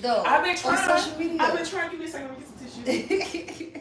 though. I've been trying. On social media. I've been trying. Give me a second. Let me get some tissues.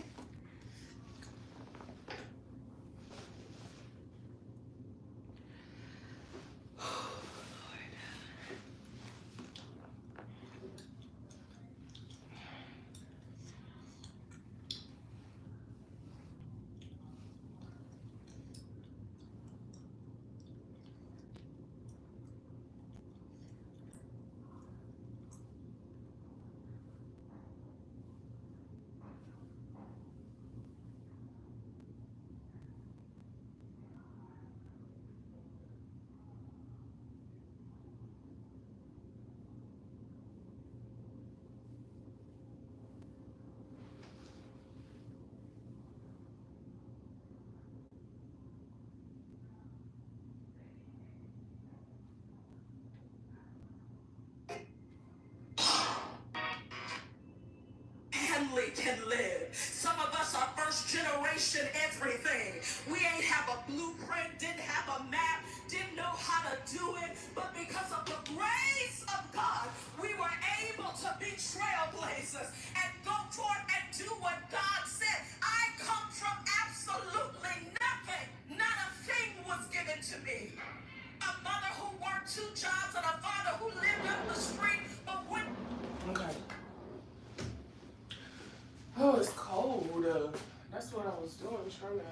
Can live. Some of us are first generation everything. We ain't have a blueprint, didn't have a map, didn't know how to do it, but because of the grace of God, we were able to be trailblazers and go forth and do what God said. I come from absolutely nothing. Not a thing was given to me. A mother who worked 2 jobs and a father who lived up the street, but when... Okay. Oh, it's cold. That's what I was doing. Trying to.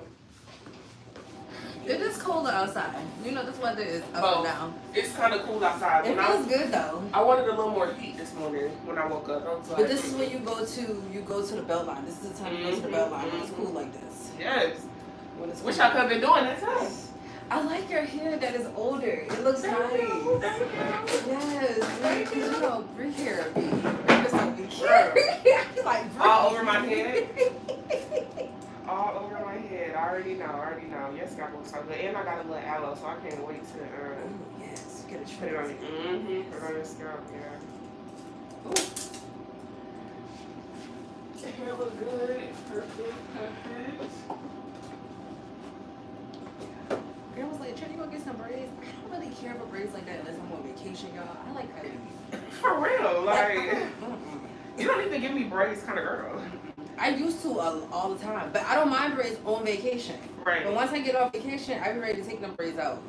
It is colder outside. You know, this weather is up and down. It's kind of cool outside. It feels good though. I wanted a little more heat this morning when I woke up. I was like, but this is when you go to the belt line. This is the time you go to the belt line when it's cool like this. Yes. When it's Wish cool. I could have been doing that time. I like your hair that is older. It looks nice. Yes. Thank you. You know, Bree hair. Like all over my head. All over my head. I already know. Yes, God looks so good. And I got a little aloe, so I can't wait to yes, you get a put it on it. Put it on your scalp, yeah. Ooh. The hair look good. Perfect. Girl was like, Trinity, go get some braids. I don't really care for braids like that unless I'm on vacation, y'all. I like curly. For real, like you don't even give me braids kind of girl. I used to all the time, but I don't mind braids on vacation. Right. But once I get off vacation, I be ready to take them braids out.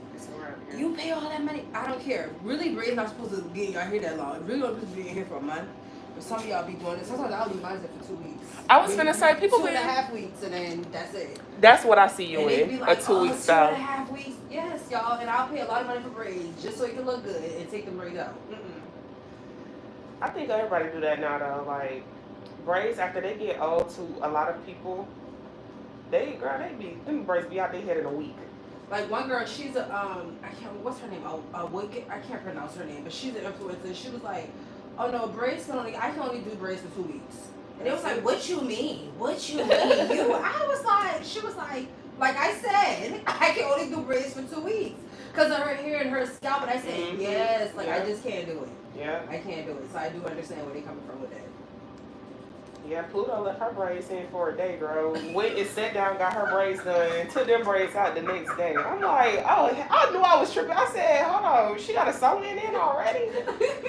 Yeah. You pay all that money, I don't care. Really, braids not supposed to be in your hair that long. It really only supposed to be in here for a month. But some of y'all be doing it. Sometimes I'll leave mine for 2 weeks. I was gonna say people 2.5 weeks, and then that's it. That's what I see you and in like, a 2-week style. 2.5 weeks, yes, y'all, and I'll pay a lot of money for braids just so it can look good and take them braids out. I think everybody do that now though. Like braids after they get old to a lot of people, them braids be out their head in a week. Like one girl, she's a what's her name? I can't pronounce her name, but she's an influencer. She was like, oh no, braids I can only do braids for 2 weeks. And it was like, what you mean? What you mean? I was like, she was like I said, I can only do braids for 2 weeks because of her hair and her scalp. And I said, yes, like I just can't do it. Yeah. I can't do it. So I do understand where they're coming from with that. Yeah, Pluto left her braids in for a day, girl. Went and sat down, got her braids done, took them braids out the next day. I'm like, oh, I knew I was tripping. I said, hold on, she got a sewing in already?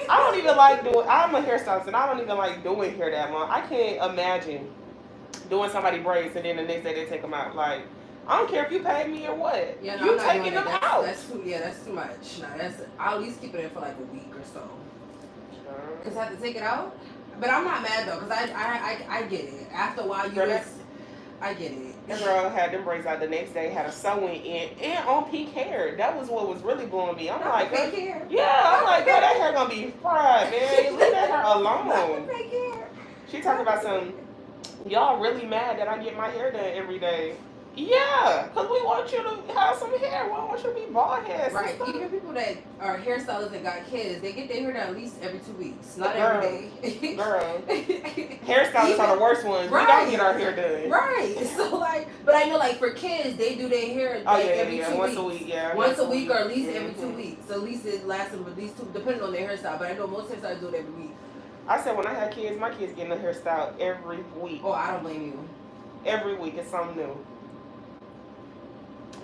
I don't even like doing, I'm a hairstylist and I don't even like doing hair that long. I can't imagine doing somebody braids and then the next day they take them out. Like, I don't care if you pay me or what. Yeah, no, you taking them out. That's too much. No, I'll at least keep it in for like a week or so. Because I have to take it out. But I'm not mad though, because I get it. After a while, I get it. That girl had them braids out the next day, had a sewing in, and on pink hair. That was what was really blowing me. I'm like, pink hair. Yeah, I'm like, girl, that hair gonna be fried, man. Leave that hair alone. Pink hair. She talking about some, y'all really mad that I get my hair done every day. Yeah, because we want you to have some hair. We don't want you to be bald headed. Right. Even people that are hairstylists and got kids, they get their hair done at least every 2 weeks. Not every day. Girl. Hairstylists are the worst ones. Right. We don't get our hair done. Right. So like, but I know like for kids, they do their hair like every 2 weeks. Once a week, yeah. Once a week or at least every 2 weeks. So at least it lasts them at least 2, depending on their hairstyle. But I know most hairstylists do it every week. I said when I had kids, my kids getting a hairstyle every week. Oh, I don't blame you. Every week it's something new.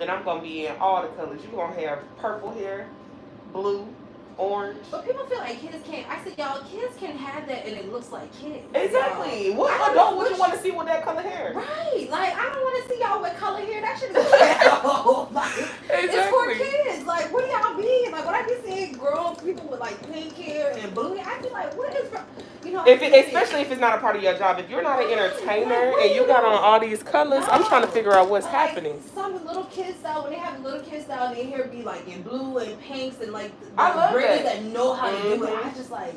And I'm going to be in all the colors. You're going to have purple hair, blue, orange. But people feel like kids can't. I said, y'all, kids can have that and it looks like kids. Exactly. Y'all. What adult would you want to see with that color hair? Right. Like, I don't want to see y'all with color hair. That shit is ghetto. Like, Exactly. it's for kids. Like, what do y'all mean? Like, when I be seeing grown people with like pink hair and blue hair, I be like, what is wrong? You know, especially if it's not a part of your job. If you're not an entertainer and you got on all these colors, I'm trying to figure out what's happening. Some little kids style, when they have little kids style, their hair be like in blue and pinks and like I love braids that. that know how to do it. I just like,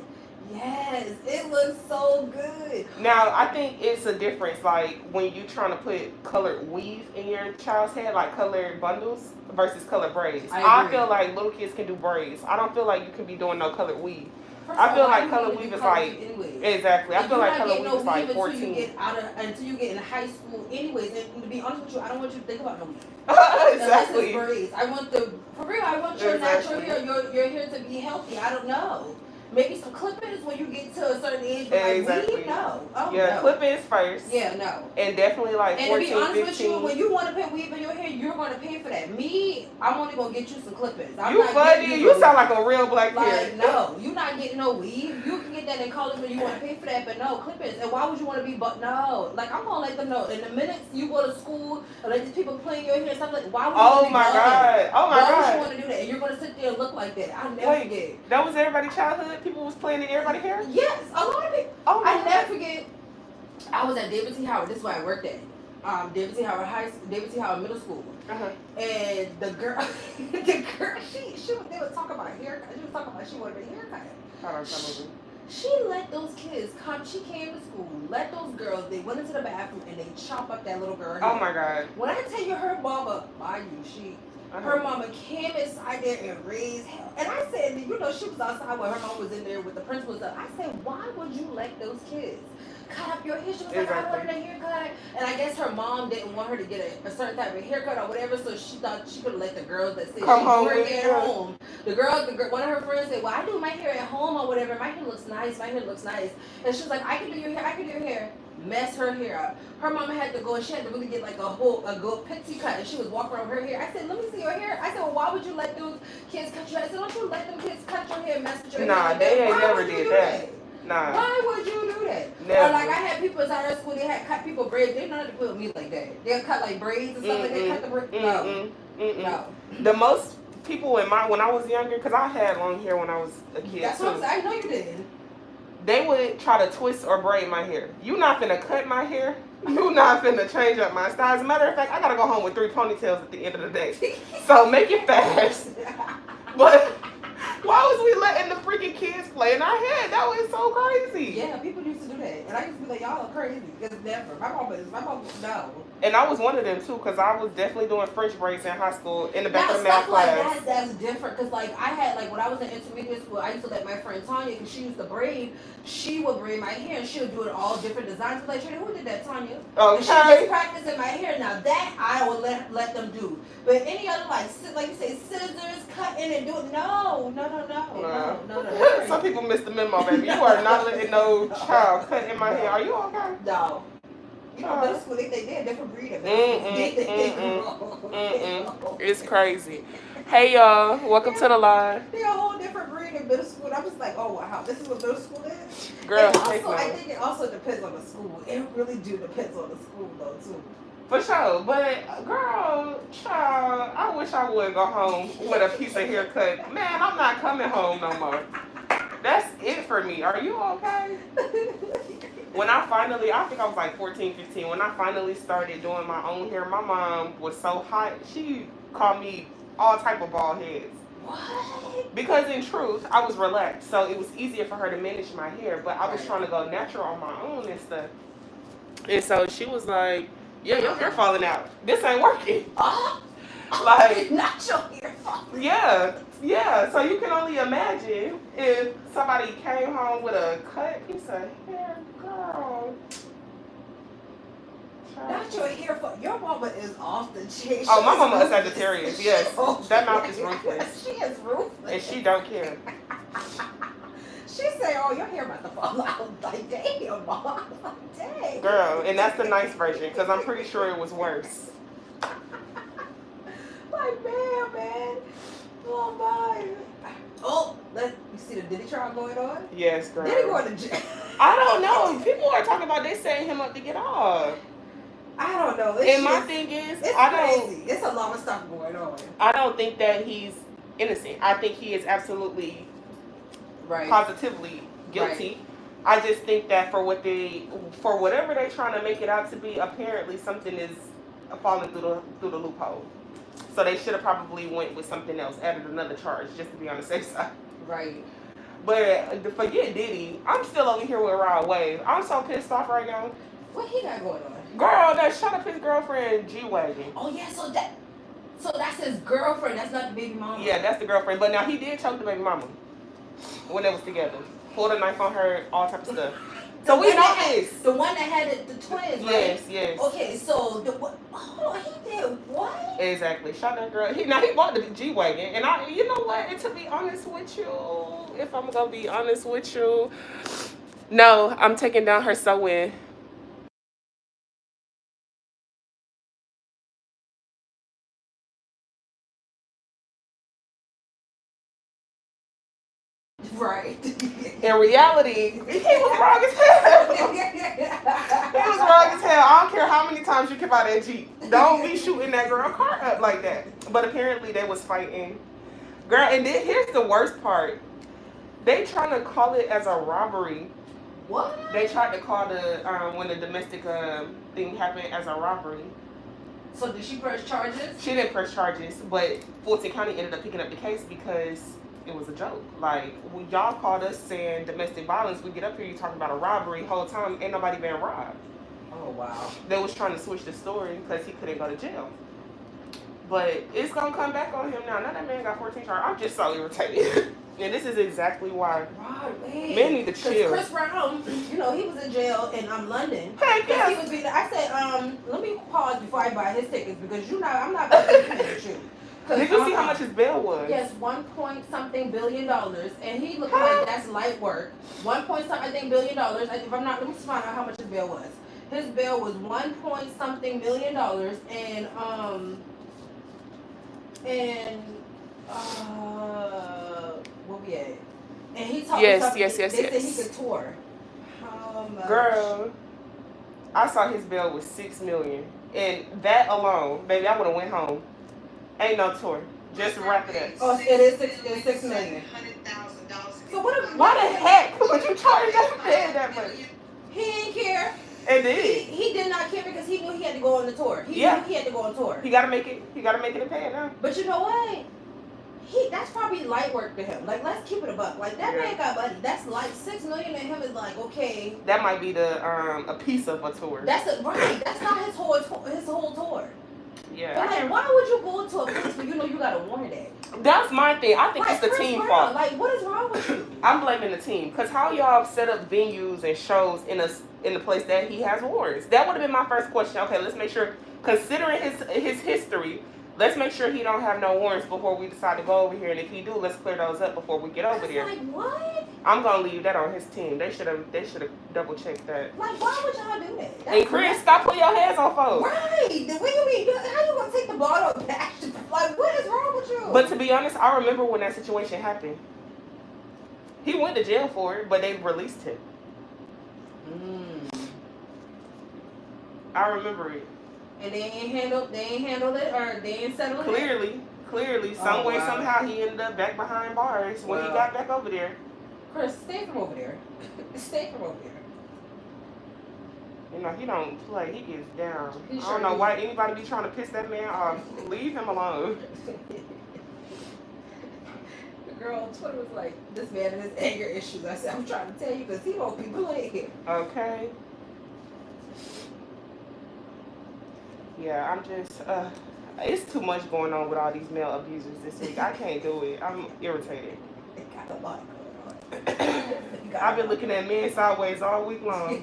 yes, it looks so good. Now, I think it's a difference, like when you trying to put colored weave in your child's head, like colored bundles versus colored braids. I feel like little kids can do braids. I don't feel like you can be doing no colored weave. I feel like color weave is like exactly. I feel like color weave is like 14. Until you get in high school, anyways. And to be honest with you, I don't want you to think about no weave. Exactly. Braids. I want for real. I want your natural hair, your hair to be healthy. I don't know. Maybe some clip-ins when you get to a certain age. But exactly. Like weave, no. Oh, yeah, no. Clip-ins first. Yeah, no. And definitely like 14, 15. And to be honest with you, when you want to put weave in your hair, you're going to pay for that. Me, I'm only going to get you some clip-ins. You funny. You sound like a real black kid. No, you're not getting no weave. You can get that in college when you want to pay for that, but no, clip-ins. And why would you want to be, no. Like, I'm going to let them know. In the minutes you go to school, and let these people play in your hair and stuff like that, why would you want to be Why would you want to do that? And you're going to sit there and look like that. I'll never forget. That was everybody's childhood? People was playing in everybody's hair? Yes, a lot of people. Oh, I never forget. I was at David T. Howard. This is where I worked at. David T. Howard Middle School. And the girl, they would talk about haircut. She was talking about she wanted a haircut. She let those kids come. She came to school, let those girls, they went into the bathroom and they chop up that little girl hair. Oh my God. When I tell you her mama, mind you, her mama came inside there and raised hell. And I said, you know, she was outside when her mom was in there with the principal stuff. I said, why would you let those kids cut up your hair? She was like, I wanted a haircut. And I guess her mom didn't want her to get a certain type of haircut or whatever, so she thought she could let the girls that said she do her hair at home. The girl, one of her friends said, well, I do my hair at home or whatever. My hair looks nice. And she was like, I can do your hair. Mess her hair up. Her mama had to go and she had to really get like a good pixie cut, and she was walking around with her hair. I said, let me see your hair. I said, well, why would you let those kids cut your hair? I said, don't you let them kids cut your hair, mess with your hair? Nah, they ain't never did that. Nah. Why would you do that? Never. Or like I had people inside our school, they had cut people braids. They didn't know how to put me like that. They'll cut like braids and stuff like that. Cut the braids. No. The most people when I was younger, because I had long hair when I was a kid. That's what I'm saying. I know you did. They would try to twist or braid my hair. You not finna cut my hair. You not finna change up my style. As a matter of fact, I gotta go home with 3 ponytails at the end of the day. So make it fast. But why was we letting the freaking kids play in our head? That was so crazy. Yeah, people used to do that. And I used to be like, y'all are crazy. Because never. My mom no. And I was one of them too, because I was definitely doing French braids in high school in the back of the math class. Like that's different. Because like I had, like when I was in intermediate school, I used to let my friend Tanya, because she used to braid, she would braid my hair and she would do it all different designs. Like, who did that, Tanya? Okay. And she was just practicing my hair. Now that I would let them do. But any other like you say, scissors, cutting and do it, no. Some people missed the memo, baby. You are not letting no child cut in my hair. Are you okay? No. You know, middle school, they did different breed of It's crazy. Hey, y'all. Welcome to the live. They're a whole different breed in middle school. I'm just like, oh, wow. This is what middle school is? Girl, I think it also depends on the school. It really depends on the school, though, too. For sure. But, girl, child, I wish I would go home with a piece of haircut. Man, I'm not coming home no more. That's it for me. Are you okay? When I think I was like 14, 15, when I finally started doing my own hair, my mom was so hot, she called me all type of bald heads. What? Because in truth, I was relaxed, so it was easier for her to manage my hair, but I was trying to go natural on my own and stuff. And so she was like, yeah, your hair falling out. This ain't working. Like, not your hair falling. Yeah. So you can only imagine if somebody came home with a cut piece of hair, girl. Not your hair falling. Your mama is off the chain. Oh, my mama is Sagittarius. Yes, that mouth is ruthless. She is ruthless, and she don't care. She say, "Oh, your hair about to fall out." Like, damn, mom. Dang. Girl, and that's the nice version, because I'm pretty sure it was worse. Like, man. Oh, my. Oh, you see the Diddy trial going on? Yes, girl. Diddy going to jail? I don't know. People are talking about they setting him up to get off. I don't know. My thing is, it's crazy. It's a lot of stuff going on. I don't think that he's innocent. I think he is absolutely, positively guilty. Right. I just think that for whatever they're trying to make it out to be, apparently something is falling through the loophole. So they should have probably went with something else, added another charge, just to be on the safe side. Right. But forget Diddy. I'm still over here with outweigh. I'm so pissed off right now. What he got going on? Girl, that shot up his girlfriend G-Wagon. Oh yeah, so that's his girlfriend. That's not the baby mama. Yeah, that's the girlfriend. But now he did choke the baby mama when they was together. Pulled a knife on her, all type of stuff. So we know this. The one that had the twins, right? Yes. Okay, so he did what? Exactly. Shot that girl. He bought the G-Wagon. And you know what? And to be honest with you, if I'm going to be honest with you, no, I'm taking down her sew-in. Right. In reality, he was wrong as hell. He was wrong as hell. I don't care how many times you come out that Jeep. Don't be shooting that girl car up like that. But apparently they was fighting. Girl, and then here's the worst part. They trying to call it as a robbery. What? They tried to call when the domestic thing happened as a robbery. So did she press charges? She didn't press charges, but Fulton County ended up picking up the case because it was a joke. Like, when y'all called us saying domestic violence, we get up here, you talking about a robbery, whole time ain't nobody been robbed. Oh wow. They was trying to switch the story because he couldn't go to jail. But it's gonna come back on him now. Now that man got 14 charges. I'm just so irritated. And this is exactly why men need to chill. Chris Brown, he was in jail in London. Heck yes. I said, let me pause before I buy his tickets because I'm not going to do with you. Did you see how much his bail was? Yes, $1.something billion, and he looked like that's light work. $1.something billion. If I'm not, let me find out how much his bail was. His bail was $1.something billion, and where we at? And he told yes. They said he could tour. How much? Girl, I saw his bail was $6 million, and that alone, baby, I would have went home. Ain't no tour. Just wrap it up. Oh, it is $6 million. So why the heck would you charge that much? He didn't care. And did he did not care because he knew he had to go on the tour. He knew he had to go on tour. He gotta make it and pay it now. But you know what? That's probably light work to him. Like, let's keep it a buck. Like, that man got money. That's like $6 million to him is like, okay. That might be the a piece of a tour. Right. That's not his whole tour. Yeah. But like, why would you go to a place where you got a warrant at? That's my thing. I think it's the team fault. Like, what is wrong with you? I'm blaming the team. Because how y'all set up venues and shows in the place that he has warrants? That would have been my first question. Okay, let's make sure, considering his history, let's make sure he don't have no warrants before we decide to go over here. And if he do, let's clear those up before we get over there. Like, what? I'm gonna leave that on his team. They should have double checked that. Like, why would y'all do that? And Chris, stop putting your hands on folks. Right. What do you mean? How you gonna take the ball up back? Like, what is wrong with you? But to be honest, I remember when that situation happened. He went to jail for it, but they released him. I remember it. And they ain't handled it, or they ain't settled it? Clearly, some way, somehow, he ended up back behind bars when he got back over there. Chris, stay from over there. Stay from over there. He don't play. He gets down. I don't know why anybody be trying to piss that man off. Leave him alone. The girl on Twitter was like, this man and his anger issues. I said, I'm trying to tell you because he won't be playing. Okay. Yeah, I'm just, it's too much going on with all these male abusers this week. I can't do it. I'm irritated. It got a lot going on. I've been looking at men sideways all week long.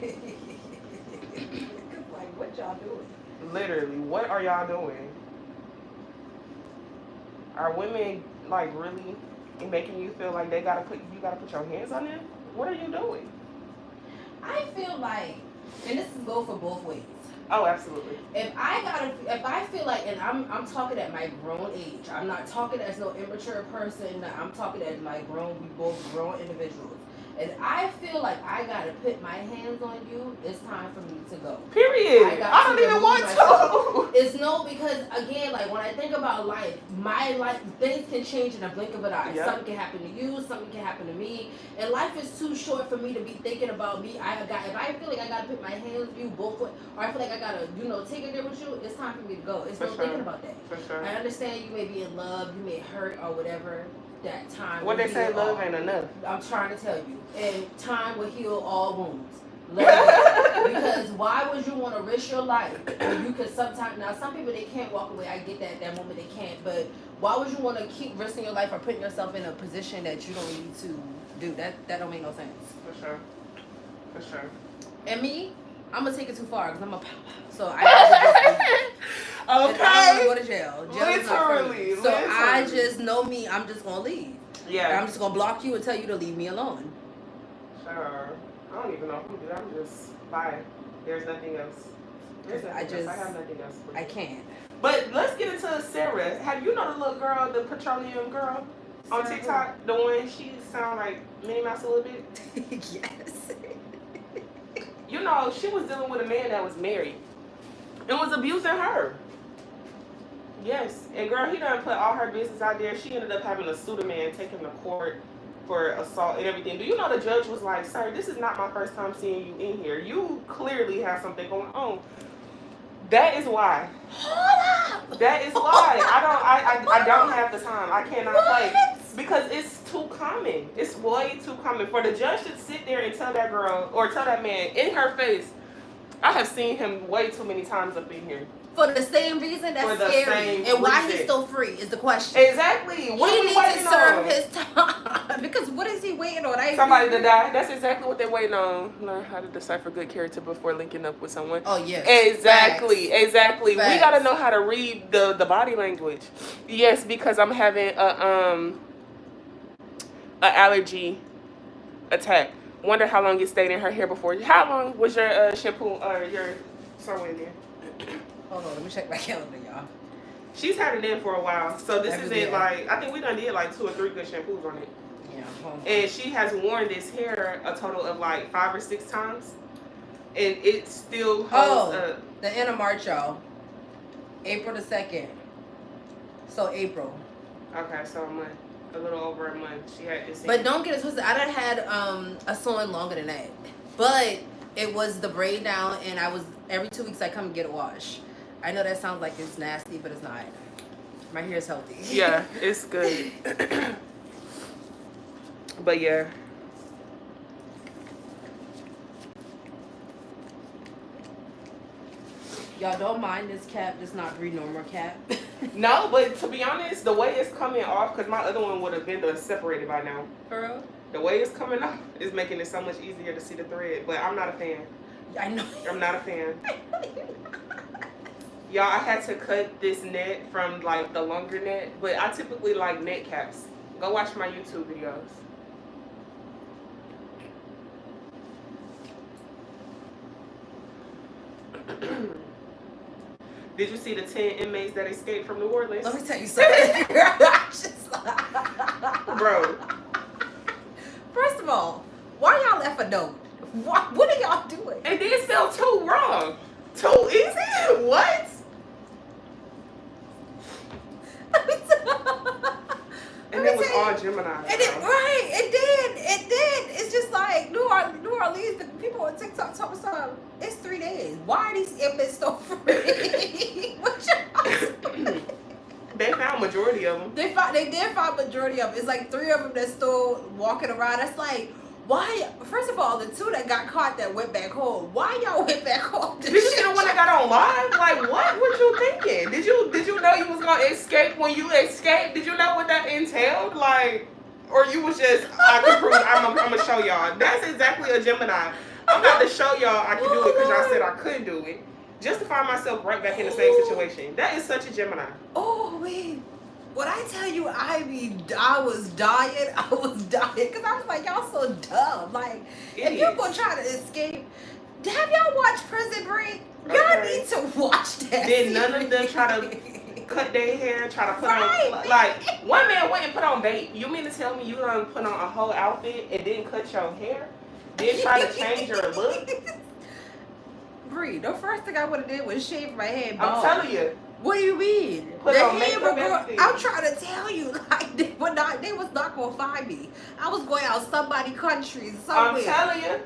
Like, what y'all doing? Literally, what are y'all doing? Are women, like, really making you feel like you gotta put your hands on them? What are you doing? I feel like, and this is go for both ways. Oh, absolutely. If I feel like, and I'm talking at my grown age. I'm not talking as no immature person. I'm talking as my we both grown individuals. And I feel like I gotta put my hands on you, it's time for me to go. Period. I don't even want to. It's no, because again, like when I think about life, my life, things can change in a blink of an eye. Yep. Something can happen to you, something can happen to me. And life is too short for me to be thinking about me. If I feel like I gotta put my hands on you both, or I feel like I gotta, take it there with you, it's time for me to go. It's no thinking about that. For sure. I understand you may be in love, you may hurt or whatever. That time. What they say, love ain't enough. I'm trying to tell you, and time will heal all wounds. Because why would you want to risk your life when you could sometimes? Now, some people they can't walk away. I get that moment they can't. But why would you want to keep risking your life or putting yourself in a position that you don't need to do? That don't make no sense. For sure. For sure. And me, I'm gonna take it too far because I'm a so I. Okay. I don't go to jail. Literally. So I just know me. I'm just gonna leave. Yeah. And I'm just gonna block you and tell you to leave me alone. Sure. I don't even know who did. I'm just bye. There's nothing else. I have nothing else. I can't. But let's get into Sarah. Have you know the little girl, the petroleum girl on TikTok? The one she sound like Minnie Mouse a little bit. Yes. She was dealing with a man that was married and was abusing her. Yes, and girl, he done put all her business out there. She ended up having to sue the man, take him to court for assault and everything. Do you know the judge was like, "Sir, this is not my first time seeing you in here. You clearly have something going on." That is why. Hold up. That is why I don't have the time. I cannot play because it's too common. It's way too common for the judge to sit there and tell that girl or tell that man in her face. I have seen him way too many times up in here. For the same reason, that's scary. And why he's still free is the question. Exactly. What he needs to serve his time. Because what is he waiting on? Somebody to die. That's exactly what they're waiting on. Learn how to decipher good character before linking up with someone. Oh, yes. Exactly. Facts. Exactly. Facts. We got to know how to read the body language. Yes, because I'm having a allergy attack. Wonder how long it stayed in her hair before. How long was your shampoo or your somewhere in there? Hold on, let me check my calendar, y'all. She's had it in for a while, so this isn't like, I think we done did like 2 or 3 good shampoos on it. Yeah. And she has worn this hair a total of like 5 or 6 times, and it still holds up. The end of March, y'all. April the 2nd. So April. Okay, so a month, a little over a month. She had this. But don't get it twisted. I done had a salon longer than that, but it was the braid down, and I was every 2 weeks I come and get a wash. I know that sounds like it's nasty, but it's not. My hair is healthy. Yeah, it's good. But yeah. Y'all don't mind this cap. It's not Bree normal cap. No, but to be honest, the way it's coming off, because my other one would have been separated by now. For real? The way it's coming off is making it so much easier to see the thread. But I'm not a fan. I know. I'm not a fan. Y'all, I had to cut this net from like the longer net, but I typically like net caps. Go watch my YouTube videos. Did you see the 10 inmates that escaped from New Orleans? Let me tell you something. Bro. First of all, why y'all left a note? What are y'all doing? And then spell 2 wrong. 2 easy? What? And it was all Gemini. It did. It's just like New Orleans, the people on TikTok talking about it's 3 days. Why are these inmates so free? What y'all? They found majority of them. They did find majority of them. It's like 3 of them that's still walking around. That's like, why? First of all, the 2 that got caught that went back home. Why y'all went back home? Did you see the one that got on live? Like, what was you thinking? Did you know you was gonna escape when you escaped? Did you know what that entailed? Like, or you was just, I can prove, I'm gonna show y'all. That's exactly a Gemini. I'm about to show y'all I can do it because y'all said I couldn't do it. Just to find myself right back in the same situation. That is such a Gemini. Oh, wait. When I tell you, I was dying because I was like, y'all so dumb. Like, if you're gonna try to escape, Have y'all watched Prison Break? Y'all need to watch that. Did none of them try to cut their hair, try to put on, like, one man went and put on bait. You mean to tell me you done put on a whole outfit and didn't cut your hair? Didn't try to change your look? Bree, the first thing I would have did was shave my head bald. I'm telling you. What do you mean? Put the on hair makeup, was everything. I'm trying to tell you, like they was not gonna find me. I was going out somebody country somewhere. I'm telling you.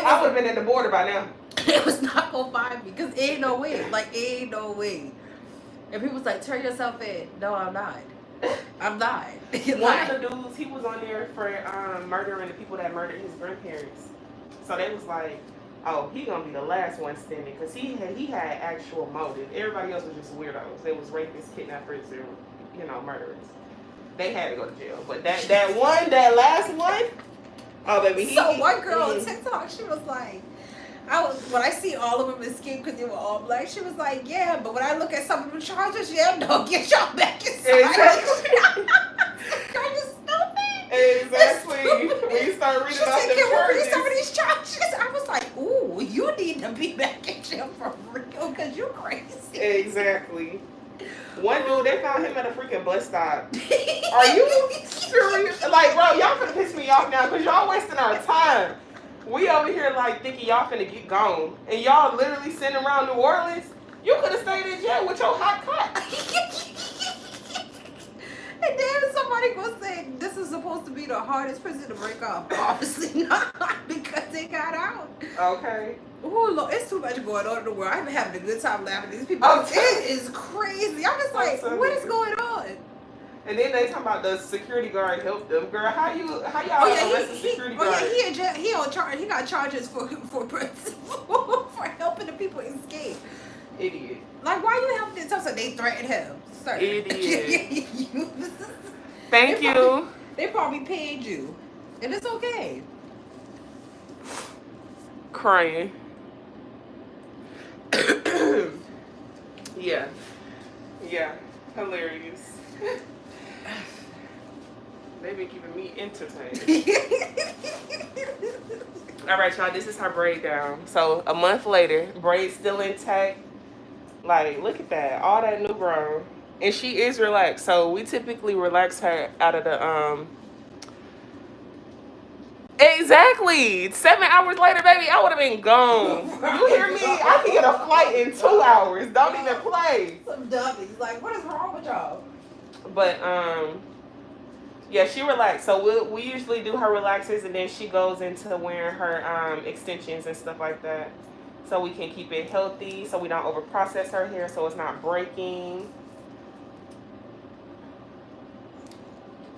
I would have been at the border by now. They was not gonna find me because ain't no way. Like ain't no way. And people was like, turn yourself in. No, I'm not. I'm not. One of the dudes, he was on there for murdering the people that murdered his grandparents. So they was like, oh, he gonna be the last one standing because he had actual motive. Everybody else was just weirdos. They was rapists, kidnappers, and murderers. They had to go to jail. But that last one, oh baby. One girl on TikTok, she was like, when I see all of them escape because they were all black, she was like, yeah, but when I look at some of the charges, yeah, don't get y'all back inside. Exactly. Girl, you stupid. Exactly. When you start reading about the charges. Some of these charges, I was like, ooh, you need to be back in jail for real because you crazy. Exactly. One dude, they found him at a freaking bus stop. Are you serious? Like, bro, y'all finna piss me off now because y'all wasting our time. We over here like thinking y'all finna get gone. And y'all literally sitting around New Orleans. You could have stayed in jail with your hot cut. And then somebody gonna say this is supposed to be the hardest prison to break up. Obviously not, because they got out. Okay. Oh Lord, it's too much going on in the world. I've been having a good time laughing at these people. Okay. It is crazy. I'm just like, what is going on? And then they talking about the security guard helped them. Girl, how y'all arrest the security guard? He on charge. He got charges for helping the people escape. Idiot. Like, why you helping them? So they threatened him. Sir. Idiot. Thank you. They probably paid you, and it's okay. Crying. Yeah. Hilarious. They been keeping me entertained. All right, y'all. This is her braid down. So a month later, braid still intact. Like, look at that. All that new grown. And she is relaxed. So we typically relax her out of the Exactly. 7 hours later, baby, I would have been gone. You hear me? I can get a flight in 2 hours. Don't even play. Some dummies. Like, what is wrong with y'all? But yeah, she relaxed. So we usually do her relaxers, and then she goes into wearing her extensions and stuff like that, so we can keep it healthy, so we don't overprocess her hair, so it's not breaking.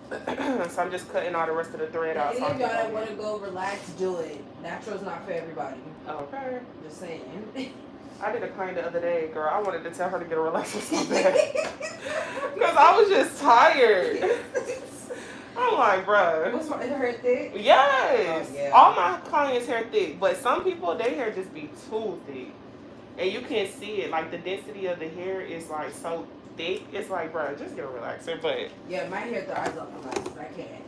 So I'm just cutting all the rest of the thread out. Any of y'all that want to go relax, do it. Natural's not for everybody. Okay. Just saying. I did a client the other day, girl. I wanted to tell her to get a relaxer so bad. Because I was just tired. I'm like, bruh. What's her hair thick? Yes. Oh, yeah. All my clients' hair thick. But some people, their hair just be too thick. And you can't see it. Like, the density of the hair is, like, so thick. It's like, bruh, just get a relaxer. But yeah, my hair thrives off the relaxers. I can't.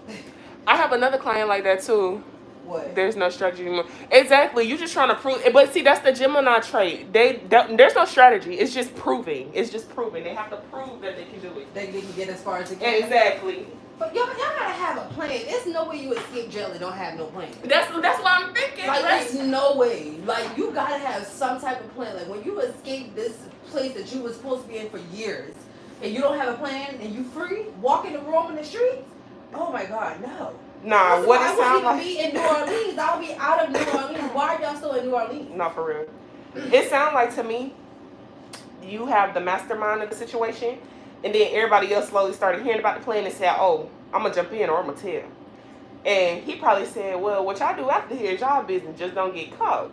I have another client like that, too. What? There's no strategy anymore. Exactly. You're just trying to prove. But see, that's the Gemini trait. There's no strategy. It's just proving. It's just proving. They have to prove that they can do it. They can get as far as they can. Exactly. But y'all gotta have a plan. There's no way you escape jail and don't have no plan. That's what I'm thinking. Like, right? there's no way. Like, you gotta have some type of plan. Like, when you escape this place that you were supposed to be in for years, and you don't have a plan, and you free, walking the room in the streets, oh my God, no. Nah, what it sounds like. I wouldn't even be in New Orleans. I'll be out of New Orleans. Why are y'all still in New Orleans? No, for real. It sounds like to me, you have the mastermind of the situation, and then everybody else slowly started hearing about the plan and said, oh, I'm going to jump in or I'm going to tell. And he probably said, well, what y'all do after here is y'all business. Just don't get caught.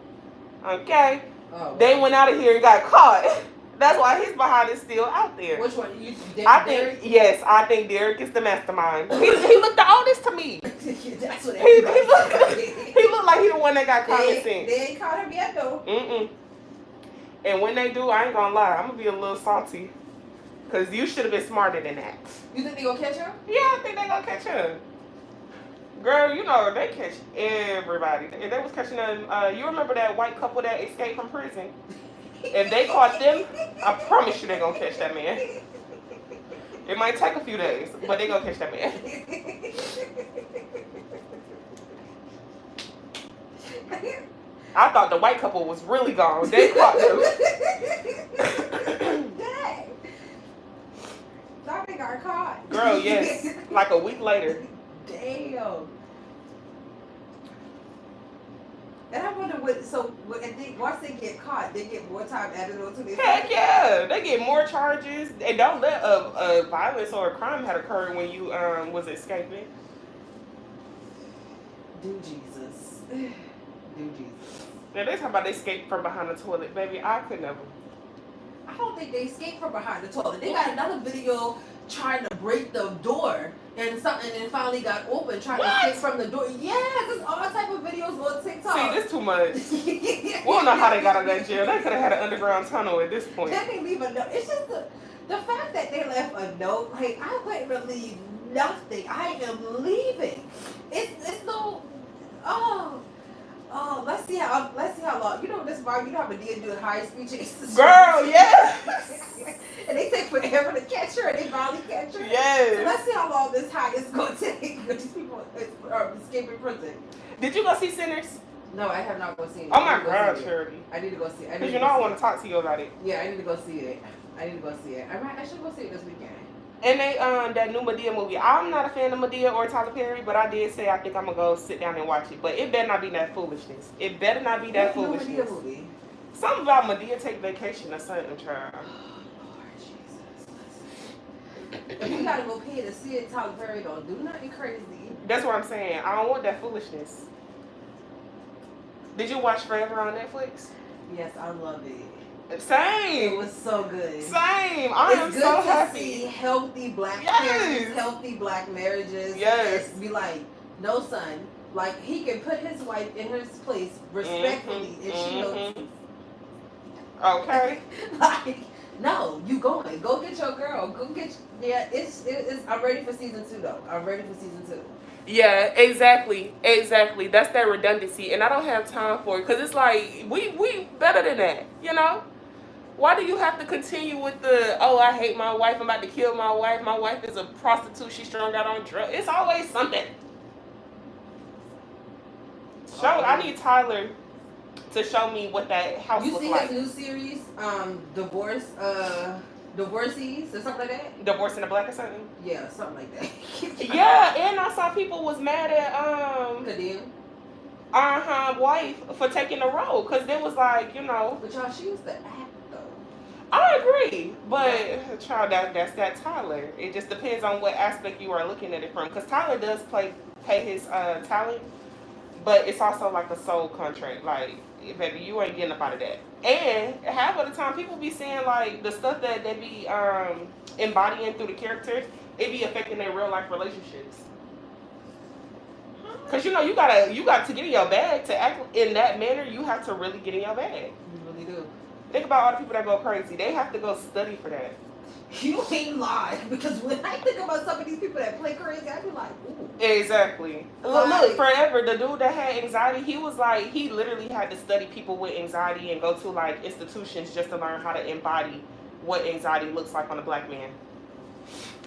Okay? Oh, they went out of here and got caught. That's why his behind is still out there. Which one? I think Derek is the mastermind. He looked the oldest to me. That's what he looked like he the one that got common sense. They ain't caught him yet though. And when they do, I ain't gonna lie, I'm gonna be a little salty. Cause you should have been smarter than that. You think they gonna catch him? Yeah, I think they gonna catch him. Girl, you know, they catch everybody. And they was catching them. You remember that white couple that escaped from prison? If they caught them, I promise you they gonna catch that man. It might take a few days, but they gonna catch that man. I thought the white couple was really gone. They caught them. Dang. Thought they got caught. Girl, yes. Like a week later. Damn. And I wonder once they get caught, they get more time added onto their Heck yeah, they get more charges. And don't let a violence or a crime had occurred when you was escaping. Do Jesus. Do Jesus. Now they talking about they escaped from behind the toilet, baby. I could never. I don't think they escaped from behind the toilet. They got another video trying to break the door and finally got open trying to escape from the door. Yeah, there's all type of videos on TikTok. See, this too much. We don't know how they got out of that jail. They could have had an underground tunnel at this point. They didn't leave a note. It's just the fact that they left a note. Like, I wouldn't leave nothing. I am leaving. It's no. Oh, let's see how long. You know this bar. You know how Medea doing high speed chases. Girl, yeah. And they take forever to catch her, and they finally catch her. Yes. So let's see how long this high is going to take. These people are escaping prison. Did you go see Sinners? No, I have not go see it. Oh my God, Charity. I need to go see it. Because you know I want to talk to you about it. Yeah, I need to go see it. I should go see it this weekend. And they that new Medea movie. I'm not a fan of Medea or Tyler Perry, but I did say I think I'm gonna go sit down and watch it. But it better not be that foolishness. It better not be that What's foolishness. the Medea movie? Something about Medea take vacation or something, child. Lord Jesus. If you gotta go pay to see it, Tyler Perry don't do nothing crazy. That's what I'm saying. I don't want that foolishness. Did you watch Forever on Netflix? Yes, I love it. Same. It was so good. Same. I am It's so good to happy. see healthy black Yes. parents, healthy black marriages. Yes. And be like, no, son. Like, he can put his wife in her place respectfully, and she knows. Okay. Like, no, you going. Go get your girl. Go get. Yeah, it's. I'm ready for season 2 though. I'm ready for season 2. Yeah, exactly. That's that redundancy, and I don't have time for it because it's like we better than that, you know. Why do you have to continue with the I hate my wife, I'm about to kill my wife is a prostitute, she's strung out on drugs. It's always something. I need Tyler to show me what that house You looks see like. his new series, Divorcees or something like that? Divorce in the Black or something? Yeah, something like that. Yeah, and I saw people was mad at Kadeem. wife for taking the role because they was like, you know. But y'all, she was the act though. I agree, but child, that's that Tyler. It just depends on what aspect you are looking at it from. Because Tyler does pay his talent, but it's also like a soul contract. Like, baby, you ain't getting up out of that. And half of the time, people be saying like the stuff that they be embodying through the characters, it be affecting their real life relationships. Cause you know you got to get in your bag to act in that manner. You have to really get in your bag. You really do. Think about all the people that go crazy. They have to go study for that. You ain't lying, because when I think about some of these people that play crazy, I be like, ooh. Exactly. Look, Forever, the dude that had anxiety, he was like, he literally had to study people with anxiety and go to like institutions just to learn how to embody what anxiety looks like on a black man.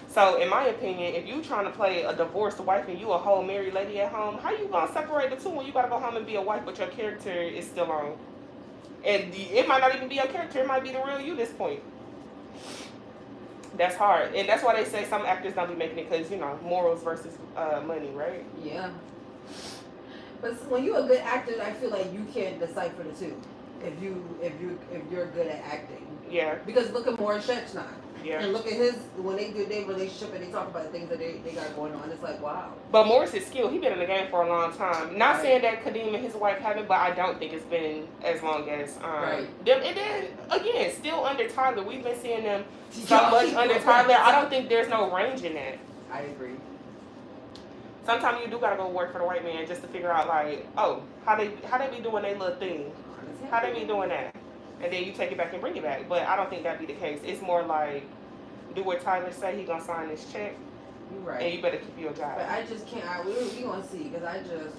So in my opinion, if you trying to play a divorced wife and you a whole married lady at home, how you gonna separate the two when you gotta go home and be a wife but your character is still on? And it might not even be your character, it might be the real you this point. That's hard. And that's why they say some actors don't be making it because, you know, morals versus money, right? Yeah. But when you're a good actor, I feel like you can decipher the two. If you're good at acting. Yeah. Because look at Morrow now. Yeah. And look at his, when they do their relationship and they talk about the things that they got going on, it's like, wow. But Morris is skilled. He's been in the game for a long time. Not saying that Kadeem and his wife haven't, but I don't think it's been as long as them. And then, again, still under Tyler. We've been seeing them so much under Tyler. I don't think there's no range in that. I agree. Sometimes you do got to go work for the white man just to figure out, like, oh, how they be doing their little thing. How they be doing that. And then you take it back and bring it back. But I don't think that'd be the case. It's more like, do what Tyler say, he gonna sign this check. You're right. And you better keep your job. But I just can't. We gonna see because I just.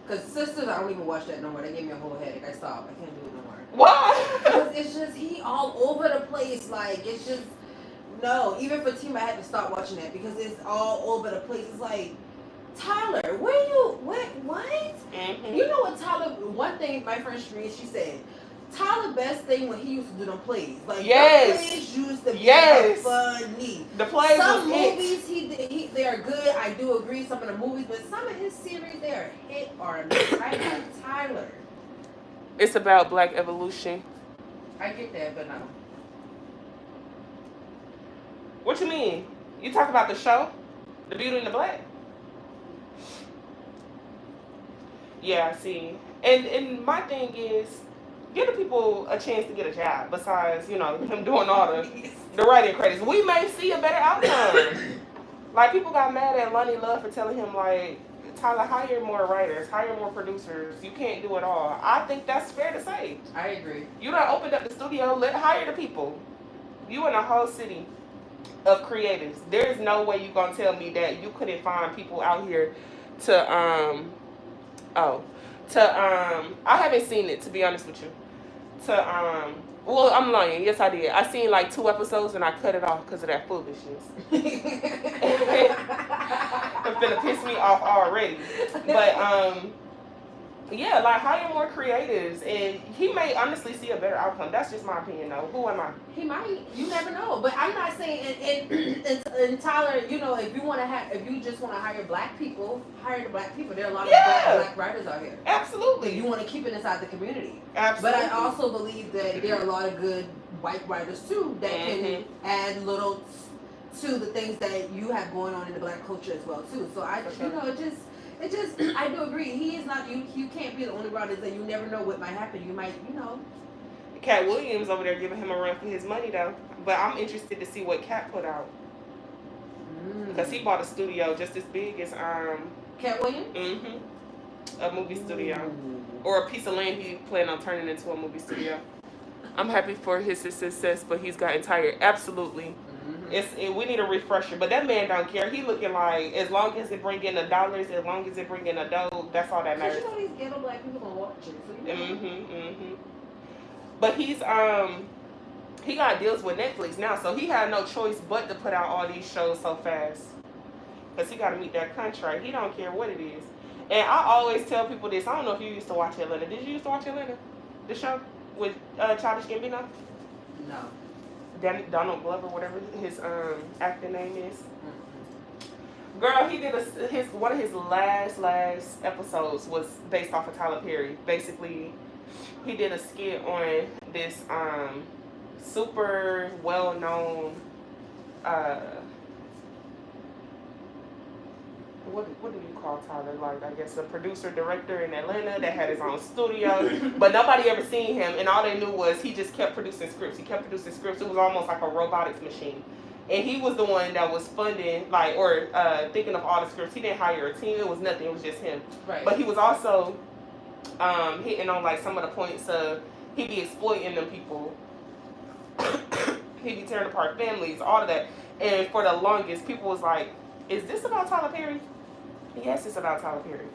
Because Sisters, I don't even watch that no more. They gave me a whole headache. I stopped. I can't do it no more. Why? Because it's just he all over the place. Like it's just no. Even for Team, I had to stop watching that because it's all over the place. It's like Tyler, where you? What? Mm-hmm. You know what Tyler? One thing my friend Sheree, she said. Tyler best thing when he used to do them plays. Like yes. the plays used to be funny. The plays some movies they are good. I do agree. Some of the movies, but some of his series they are hit or miss. I like Tyler. It's about Black evolution. I get that, but no. What you mean? You talk about the show, The Beauty and the Black? Yeah, I see. And my thing is. Give the people a chance to get a job besides, you know, him doing all the writing credits. We may see a better outcome. Like, people got mad at Lonnie Love for telling him, like, Tyler, hire more writers, hire more producers. You can't do it all. I think that's fair to say. I agree. You done opened up the studio, hire the people. You in a whole city of creatives. There is no way you gonna tell me that you couldn't find people out here to, I haven't seen it, to be honest with you. Well, I'm lying. Yes, I did. I seen like 2 episodes and I cut it off because of that foolishness. It's gonna piss me off already. But yeah, like hire more creatives, and he may honestly see a better outcome. That's just my opinion, though. Who am I? He might. You never know. But I'm not saying. And Tyler, you know, if you just want to hire Black people, hire the Black people. There are a lot of black writers out here. Absolutely. You want to keep it inside the community. Absolutely. But I also believe that there are a lot of good white writers too that can add little to the things that you have going on in the Black culture as well too. So it just, I do agree. He is not, you can't be the only writer that you never know what might happen. You might, you know. Cat Williams over there giving him a run for his money, though. But I'm interested to see what Cat put out. Because he bought a studio just as big as, Cat Williams? Mm-hmm. A movie studio. Or a piece of land he planned on turning into a movie studio. I'm happy for his success, but he's gotten tired. Absolutely. We need a refresher, but that man don't care. He looking like as long as it bring in the dollars, as long as it bring in the dough, that's all that matters. You know these ghetto Black people gonna watch it. So you know. But he got deals with Netflix now, so he had no choice but to put out all these shows so fast, cause he got to meet that contract. He don't care what it is. And I always tell people this. I don't know if you used to watch Atlanta. Did you used to watch Atlanta? The show with Childish Gambino? No. Donald Glover, whatever his acting name is. Girl, he did one of his last episodes was based off of Tyler Perry. Basically, he did a skit on this super well-known what do you call Tyler? Like, I guess a producer director in Atlanta that had his own studio, but nobody ever seen him, and all they knew was he just kept producing scripts. He kept producing scripts. It was almost like a robotics machine, and he was the one that was funding, like, or thinking of all the scripts. He didn't hire a team. It was nothing. It was just him. Right. But he was also hitting on like some of the points of he be exploiting them people. He be tearing apart families, all of that. And for the longest, people was like, "Is this about Tyler Perry?" Yes, it's about Tyler Perry.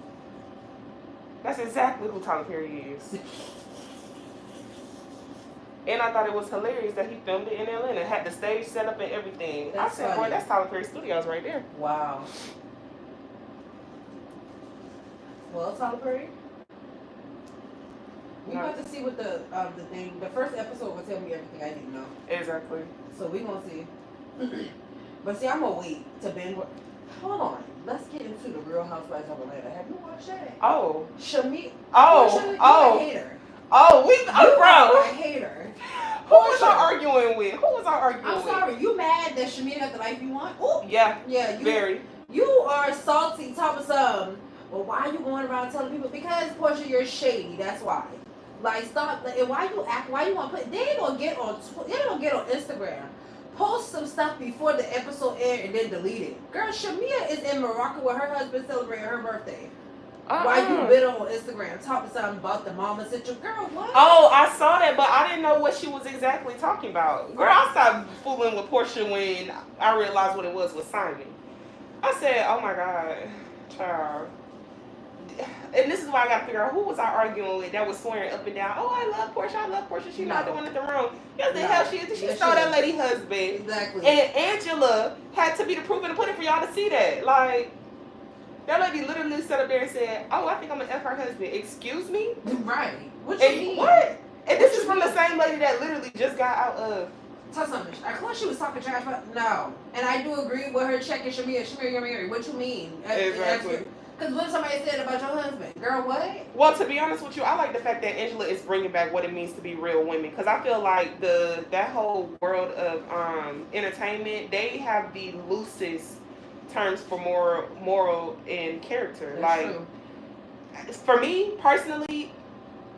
That's exactly who Tyler Perry is. And I thought it was hilarious that he filmed it in Atlanta. Had the stage set up and everything. I said, boy, that's Tyler Perry Studios right there. Wow. Well, Tyler Perry, we about to see what the thing. The first episode will tell me everything I need to know. Exactly. So we gonna see. But see, I'm gonna wait to binge. Hold on. Let's get into the Real Housewives of Atlanta. Have you watched that? Oh. Shamia. Oh. I hate her. Bro. I hate her. Who was I arguing with? I'm sorry. You mad that Shamia got the life you want? Ooh. Yeah. Yeah. Very. You are salty. Talk of some. Well, why are you going around telling people? Because Portia, you're shady. That's why. Like, stop. And why you act? Why you want to put? They ain't gonna get on. They ain't gonna get on Instagram. Post some stuff before the episode aired and then delete it. Girl, Shamia is in Morocco with her husband celebrating her birthday. Why you been on Instagram talking something about the mama situation? Girl, what? Oh, I saw that, but I didn't know what she was exactly talking about. Girl, I stopped fooling with Portia when I realized what it was with Simon. I said, oh my God, child. And this is why I got to figure out who was I arguing with that was swearing up and down. Oh, I love Portia. She's not doing nothing wrong. Yes, the hell she is. She stole that lady husband. Exactly. And Angela had to be the proof in the pudding for y'all to see that. Like, that lady literally sat up there and said, oh, I think I'm going to F her husband. Excuse me? Right. What you mean? What? And this is from the same lady that literally just got out of. Tell something. I thought she was talking trash, but no. And I do agree with her checking Shamir. Shamir, you're married. What you mean? Exactly. Because what if somebody said about your husband? Girl, what? Well, to be honest with you, I like the fact that Angela is bringing back what it means to be real women. Because I feel like that whole world of entertainment, they have the loosest terms for moral and character. That's like, true. For me, personally,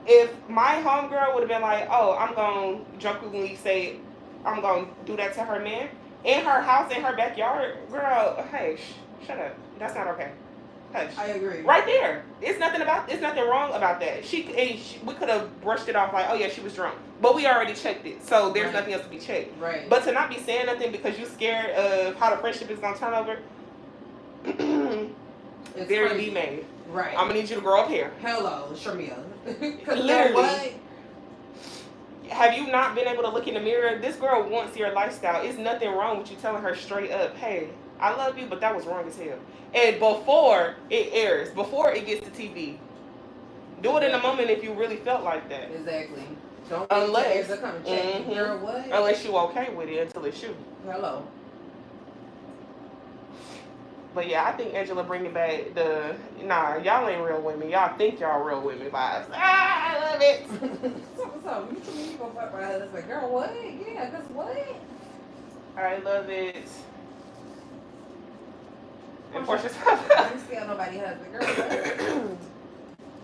if my homegirl would have been like, oh, I'm going to jokingly say, I'm going to do that to her man, in her house, in her backyard, girl, hey, shut up. That's not okay. Hush. I agree. Right there. It's nothing wrong about that. We could have brushed it off like, oh yeah, she was drunk. But we already checked it. So there's nothing else to be checked. Right. But to not be saying nothing because you're scared of how the friendship is going to turn over, there to be made. Right. I'm going to need you to grow up here. Hello, Shamia. Literally. What? Have you not been able to look in the mirror? This girl wants your lifestyle. It's nothing wrong with you telling her straight up, hey, I love you, but that was wrong as hell. And before it airs, before it gets to TV, do it in the moment if you really felt like that. Exactly. Don't unless come and check you. Girl, what? Unless you okay with it until it's you. Hello. But yeah, I think Angela bringing back y'all ain't real women. Y'all think y'all real women vibes. I love it. So you mean you gonna fuck my husband? Girl, what? Yeah, cause what? I love it. And Portia's I didn't scare nobody's husband. Girl, what?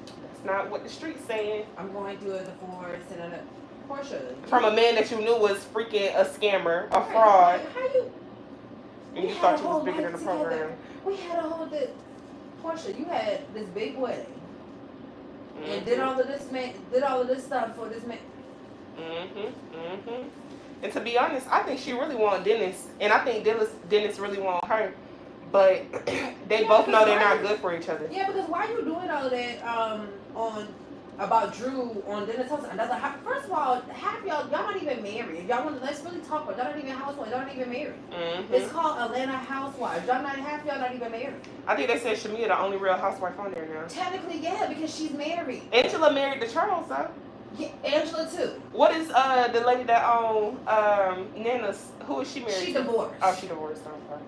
That's not what the street's saying. I'm going to do a divorce and a Portia. From a man that you knew was freaking a scammer, a fraud. How you? And you thought you was bigger than the program. We had a whole Portia, you had this big wedding. Mm-hmm. And did all of this stuff for this man. And to be honest, I think she really wanted Dennis, and I think Dennis really wanted her, but they both know they're not good for each other. Yeah, because why you doing all of that about Drew on Dennis House? First of all, half y'all not even married. If y'all want to, let's really talk about, y'all not even housewives, y'all not even married. It's called Atlanta Housewives. Half y'all not even married. I think they said Shamia the only real housewife on there now. Technically, yeah, because she's married. Angela married to Charles, though. Yeah, Angela too. What is the lady that owned Nana's? Who is she married to? She divorced. Oh, she divorced. Okay.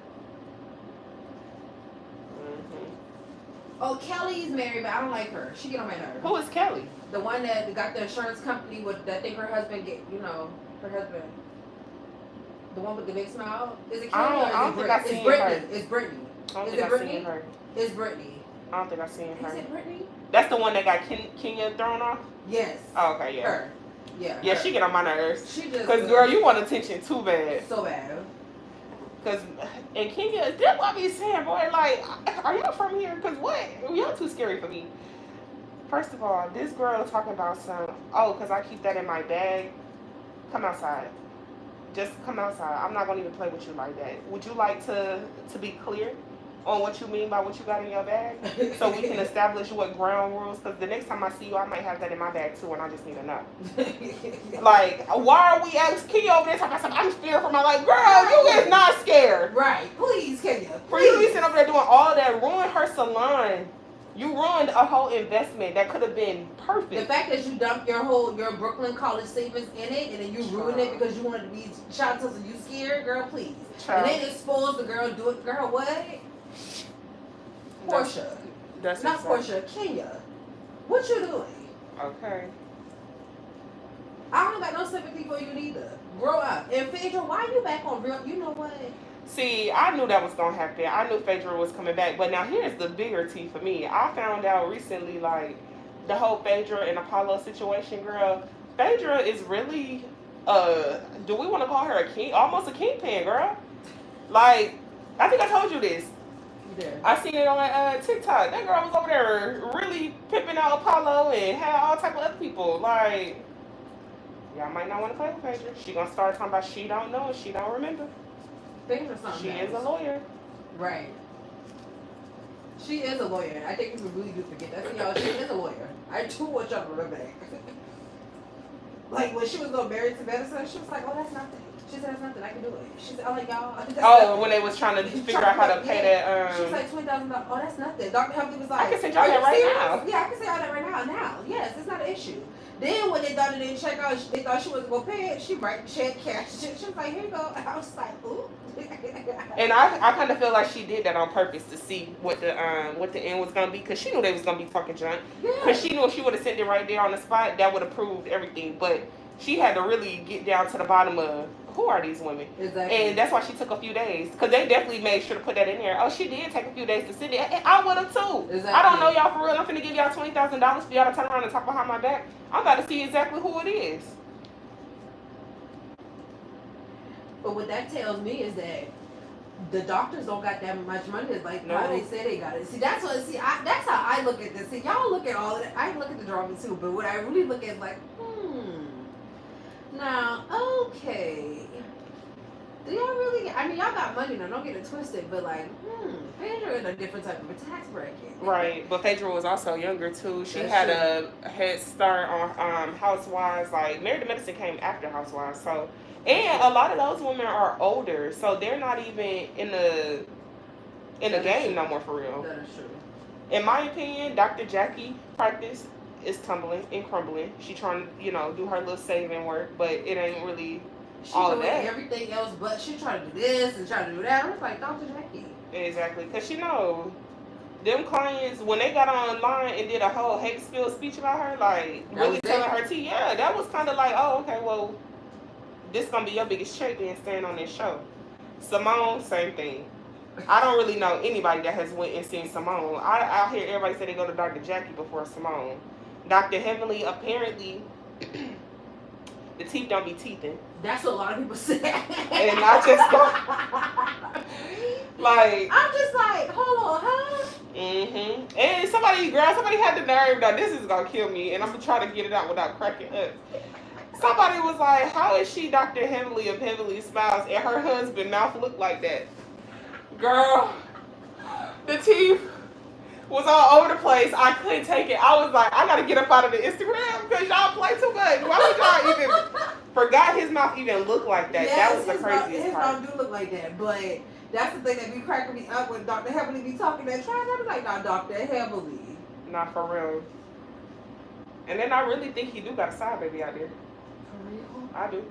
Oh, Kelly's married, but I don't like her. She get on my nerves. Who is Kelly? The one that got the insurance company with that think her husband her husband. The one with the big smile. Is it Kelly or is it Brittany? It's Brittany. It's Brittany. I don't think I've seen her. It's Brittany. I don't think I've seen her. Is it Brittany? That's the one that got Kenya thrown off? Yes. Oh, okay, yeah. Her. Yeah. Yeah, her. she get on my nerves. She just. Because, girl, you want attention too bad. So bad. Because in Kenya, that's what I be saying, boy. Like, are y'all from here? Because what? Y'all too scary for me. First of all, this girl talking about because I keep that in my bag. Come outside. Just come outside. I'm not going to even play with you like that. Would you like to be clear on what you mean by what you got in your bag? So we can establish what ground rules? Because the next time I see you, I might have that in my bag too, and I just need to know. Like, why are we asking Kenya over there talking about something? I'm scared for my life. Girl, you is not scared. Right. Please, Kenya. For you to be sitting over there doing all that, ruin her salon. You ruined a whole investment that could have been perfect. The fact that you dumped your Brooklyn college savings in it and then you ruined it because you wanted to be shot to you scared, girl, please. And then expose the girl, do it. Girl, what? Portia. That's not Portia, Kenya. What you doing? Okay. I don't got no sympathy for you neither. Grow up. And Phaedra, why you back on real? You know what? See, I knew that was going to happen. I knew Phaedra was coming back. But now here's the bigger tea for me. I found out recently, like, the whole Phaedra and Apollo situation, girl. Phaedra is really, do we want to call her a king? Almost a kingpin, girl. Like, I think I told you this. there? I seen it on TikTok. That girl was over there really pimping out Apollo and had all type of other people. Like, y'all might not want to play with Phaedra. She gonna start talking about she don't know and she don't remember. Phaedra's something She else. is a lawyer. Right. She is a lawyer. I think people really do forget that. See, y'all, she is a lawyer. I do want y'all to remember that. Like, when she was going married to medicine, she was like, oh, that's nothing. She said, that's nothing. I can do it. She said, I'm like, y'all. Oh, when they was trying to figure out how to pay that. She's like, $20,000. Oh, that's nothing. Dr. Humphrey was like, I can send y'all that right now. Yeah, I can send y'all that right now. Now. Yes, it's not an issue. Then when they thought it didn't check out, they thought she wasn't going to pay it. She write the check, cash. She was like, here you go. And I was like, ooh. And I kind of feel like she did that on purpose to see what the end was gonna be, because she knew they was gonna be talking junk. Because she knew if she would have sent it right there on the spot, that would have proved everything. But she had to really get down to the bottom of who are these women. Exactly. And that's why she took a few days, because they definitely made sure to put that in there. Oh, she did take a few days to send it. And I would have too. Exactly. I don't know y'all for real. I'm finna give y'all $20,000 for y'all to turn around and talk behind my back. I'm about to see exactly who it is. But what that tells me is that the doctors don't got that much money like how they say they got it. See, that's what. That's how I look at this. See, y'all look at all of that. I look at the drama too, but what I really look at is like, now, okay. Do y'all really? I mean, y'all got money now. Don't get it twisted. But like, Phaedra in a different type of a tax bracket. Right, but Phaedra was also younger too. She had a head start on Housewives. Like, Married to Medicine came after Housewives, so. And a lot of those women are older, so they're not even in the game no more for real. That is true. In my opinion, Dr. Jackie practice is tumbling and crumbling. She trying to, do her little saving work, but it ain't really all of that. Everything else, but she trying to do this and trying to do that. I was like, Dr. Jackie. Exactly, because she know them clients, when they got online and did a whole hate spill speech about her, like really telling her tea. Yeah, that was kind of like, oh, okay, well, this gonna be your biggest check then staying on this show. Simone, same thing. I don't really know anybody that has went and seen Simone. I hear everybody say they go to Dr. Jackie before Simone. Dr. Heavenly, apparently, the teeth don't be teething. That's what a lot of people say. And I just like, I'm just like, hold on, huh? And somebody had the nerve. Now this is gonna kill me, and I'm gonna try to get it out without cracking up. Somebody was like, how is she Dr. Heavenly of Heavenly Smiles and her husband's mouth looked like that? Girl, the teeth was all over the place. I couldn't take it. I was like, I gotta get up out of the Instagram because y'all play too much. Why would y'all even forgot his mouth even looked like that? Yes, that was the craziest part. His mouth do look like that, but that's the thing that be cracking me up when Dr. Heavenly be talking that trash. I be like, nah, Dr. Heavenly. Not for real. And then I really think he do got a side baby out there. For real? I do.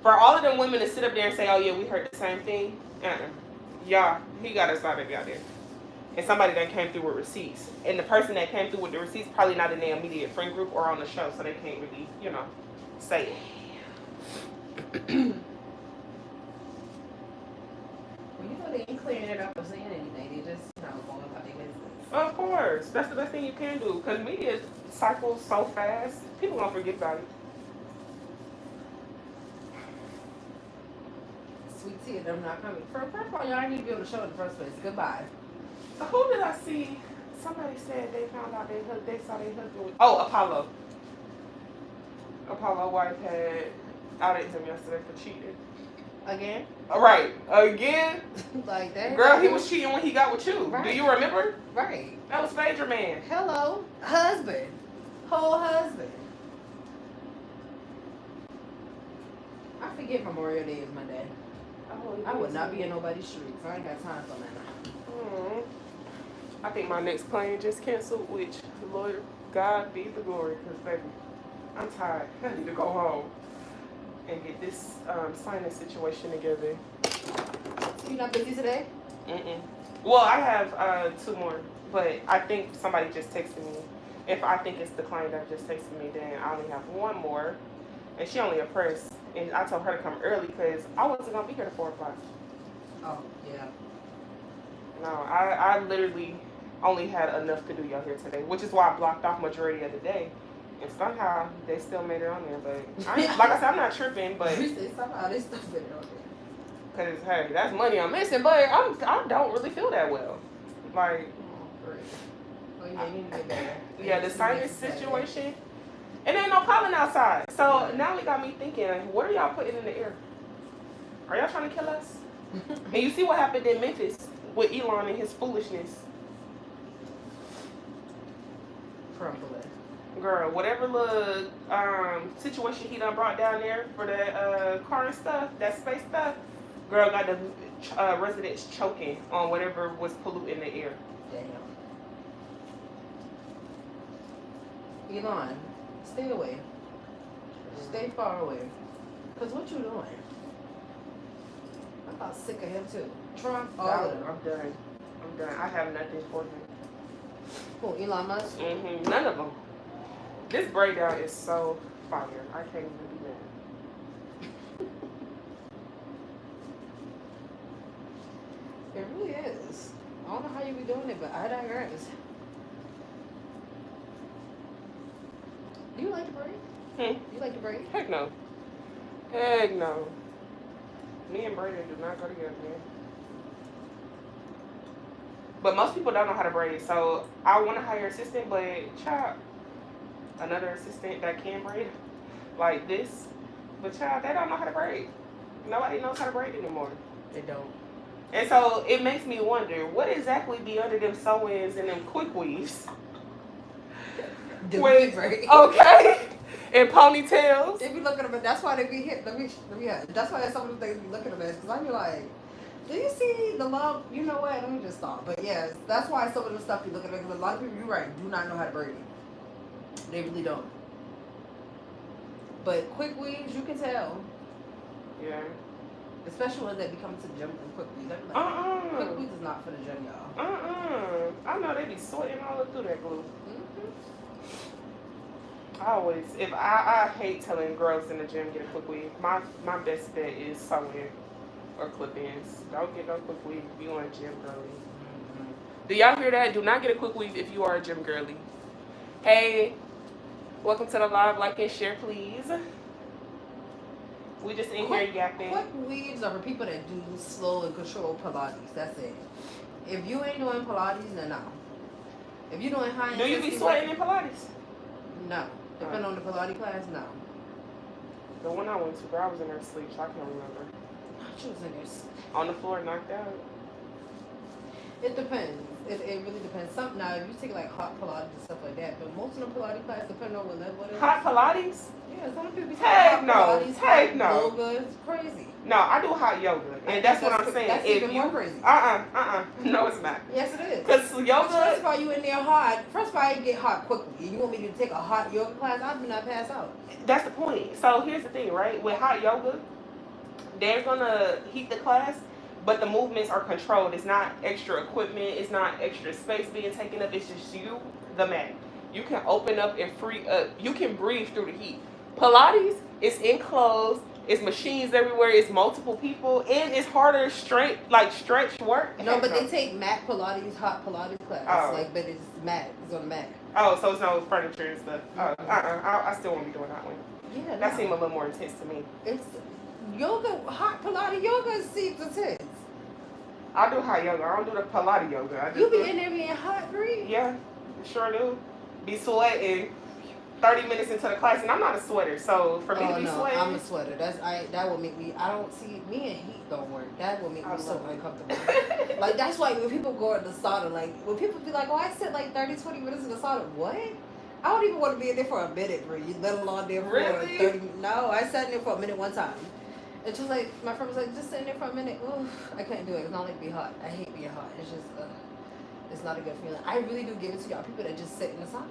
For all of them women to sit up there and say, oh yeah, we heard the same thing. Yeah, he got a side baby out there. And somebody that came through with receipts. And the person that came through with the receipts probably not in their immediate friend group or on the show, so they can't really, say it. Well, they ain't clearing it up or saying anything. They just, going about their business. Of course. That's the best thing you can do. Because media cycles so fast, people gonna forget about it. Sweet tea, them not coming. First of all, y'all need to be on the show in the first place. Goodbye. Who did I see? Somebody said they found out they saw their husband with... Oh, Apollo. Apollo's wife had outed him yesterday for cheating. Again? Right. Again? Like that? Girl, he was cheating when he got with you. Right. Do you remember? Right. That was Phaedra man. Hello. Husband. Whole husband. I forget Memorial Day is Monday. Oh, I would not be in nobody's streets. I ain't got time for that. I think my next plane just canceled, which, Lord, God be the glory, because, baby, I'm tired. I need to go home and get this sinus situation together. So you're not busy today? Well, I have 2 more, but I think somebody just texted me. If I think it's the client that just texted me, then I only have 1 more, and she only oppressed. And I told her to come early because I wasn't going to be here at 4 o'clock. Oh, yeah. No, I literally only had enough to do y'all here today, which is why I blocked off majority of the day. And somehow they still made it on there, but like I said, I'm not tripping, but Somehow they still made it on there. Cause hey, that's money I'm missing, but I don't really feel that well. Like, Oh yeah, you need to get better. yeah, the sinus situation. And ain't no pollen outside. So now it got me thinking, what are y'all putting in the air? Are y'all trying to kill us? And you see what happened in Memphis with Elon and his foolishness. Crumbling. Girl, whatever little situation he done brought down there for that car and stuff, that space stuff, girl got the residents choking on whatever was polluting the air. Damn. Elon, stay away. Stay far away. Cause what you doing? I'm about sick of him too. Trump, all of them. I'm done. I'm done. I have nothing for him. Who, Elon Musk? Mm-hmm. None of them. This braid down is so fire. I can't even do that. It really is. I don't know how you be doing it, but I digress. Do you like to braid? You like to braid? Heck no. Heck no. Me and braiding do not go together, man. But most people don't know how to braid, so I want to hire an assistant, but child, another assistant that can braid like this, but child, they don't know how to braid. Nobody knows how to braid anymore. They don't. And so it makes me wonder, what exactly be under them sew-ins and them quick weaves? Wait, braid. Okay. And ponytails. They be looking at them. That's why they be hit. That's why some of the things be looking at them. Because I be like, do you see the love? You know what? Let me just stop. But yes, that's why some of the stuff be looking at. Because a lot of people, you're right, do not know how to braid. They really don't. But quick weaves, you can tell. Yeah. Especially ones that be coming to the gym from quick weaves. Like, quick weaves is not for the gym, y'all. I know they be sweating all up through that glue. I hate telling girls in the gym get a quick weave. My best bet is sewing or clip-ins. Don't get no quick weave if you are a gym girly. Do y'all hear that? Do not get a quick weave if you are a gym girly. Hey, welcome to the live. Like and share, please. We just in here yapping. Quick weaves are for people that do slow and controlled Pilates. That's it. If you ain't doing Pilates, then no. If you're doing high do you be sweating in Pilates? No. Depending on the Pilates class, no. The one I went to, girl, I was in there asleep, so I can't remember. She was in there. On the floor, knocked out. It depends. It really depends. Now, if you take like hot Pilates and stuff like that, but most of the Pilates classes, depending on what level it is. Hot Pilates? Yeah, some people be taking hot Pilates. Heck no. Yoga, it's crazy. No, I do hot yoga, and that's what I'm saying. That's even more crazy. No, it's not. Yes, it is. Because yoga. First of all, you in there hot. First of all, I get hot quickly. You want me to take a hot yoga class? I do not pass out. That's the point. So here's the thing, right? With hot yoga, they're gonna heat the class, but the movements are controlled. It's not extra equipment. It's not extra space being taken up. It's just you, the mat. You can open up and free up. You can breathe through the heat. Pilates is enclosed. It's machines everywhere. It's multiple people, and it's harder stretch work. No, but they take mat Pilates, hot Pilates class. Oh. But it's mat. It's on the mat. Oh, so it's no furniture and stuff. I still won't be doing that one. Yeah, that seemed a little more intense to me. It's yoga, hot Pilates yoga seems intense. I do hot yoga. I don't do the Pilates yoga. I just you be in there being hot, Bree? Yeah, sure do. Be sweating 30 minutes into the class, and I'm not a sweater, so for me to be sweating. I'm a sweater. That will make me. I don't see me and heat don't work. That will make me so uncomfortable. Like that's why when people go in the sauna, like when people be like, "Oh, I sit like 30, 20 minutes in the sauna." What? I don't even want to be in there for a minute, Bree. Let alone there for 30. No, I sat in there for a minute one time. And she was like, my friend was like, just sit in there for a minute. Ooh, I can't do it. It's not like being hot. I hate being hot. It's just, it's not a good feeling. I really do give it to y'all people that just sit in the sauna.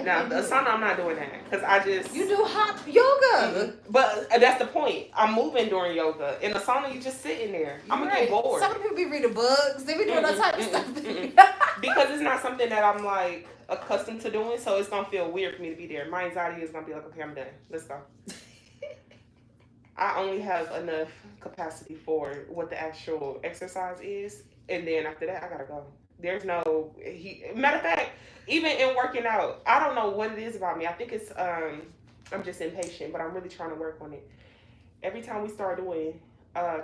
Now, the sauna, I'm not doing that because I just... You do hot yoga. But that's the point. I'm moving during yoga. In the sauna, you just sitting there. I'm going to get bored. Some people be reading books. They be doing that type of stuff. Because it's not something that I'm, like, accustomed to doing, so it's going to feel weird for me to be there. My anxiety is going to be like, okay, I'm done. Let's go. I only have enough capacity for what the actual exercise is, and then after that, I got to go. There's no... Matter of fact... Even in working out, I don't know what it is about me. I think it's, I'm just impatient, but I'm really trying to work on it. every time we start doing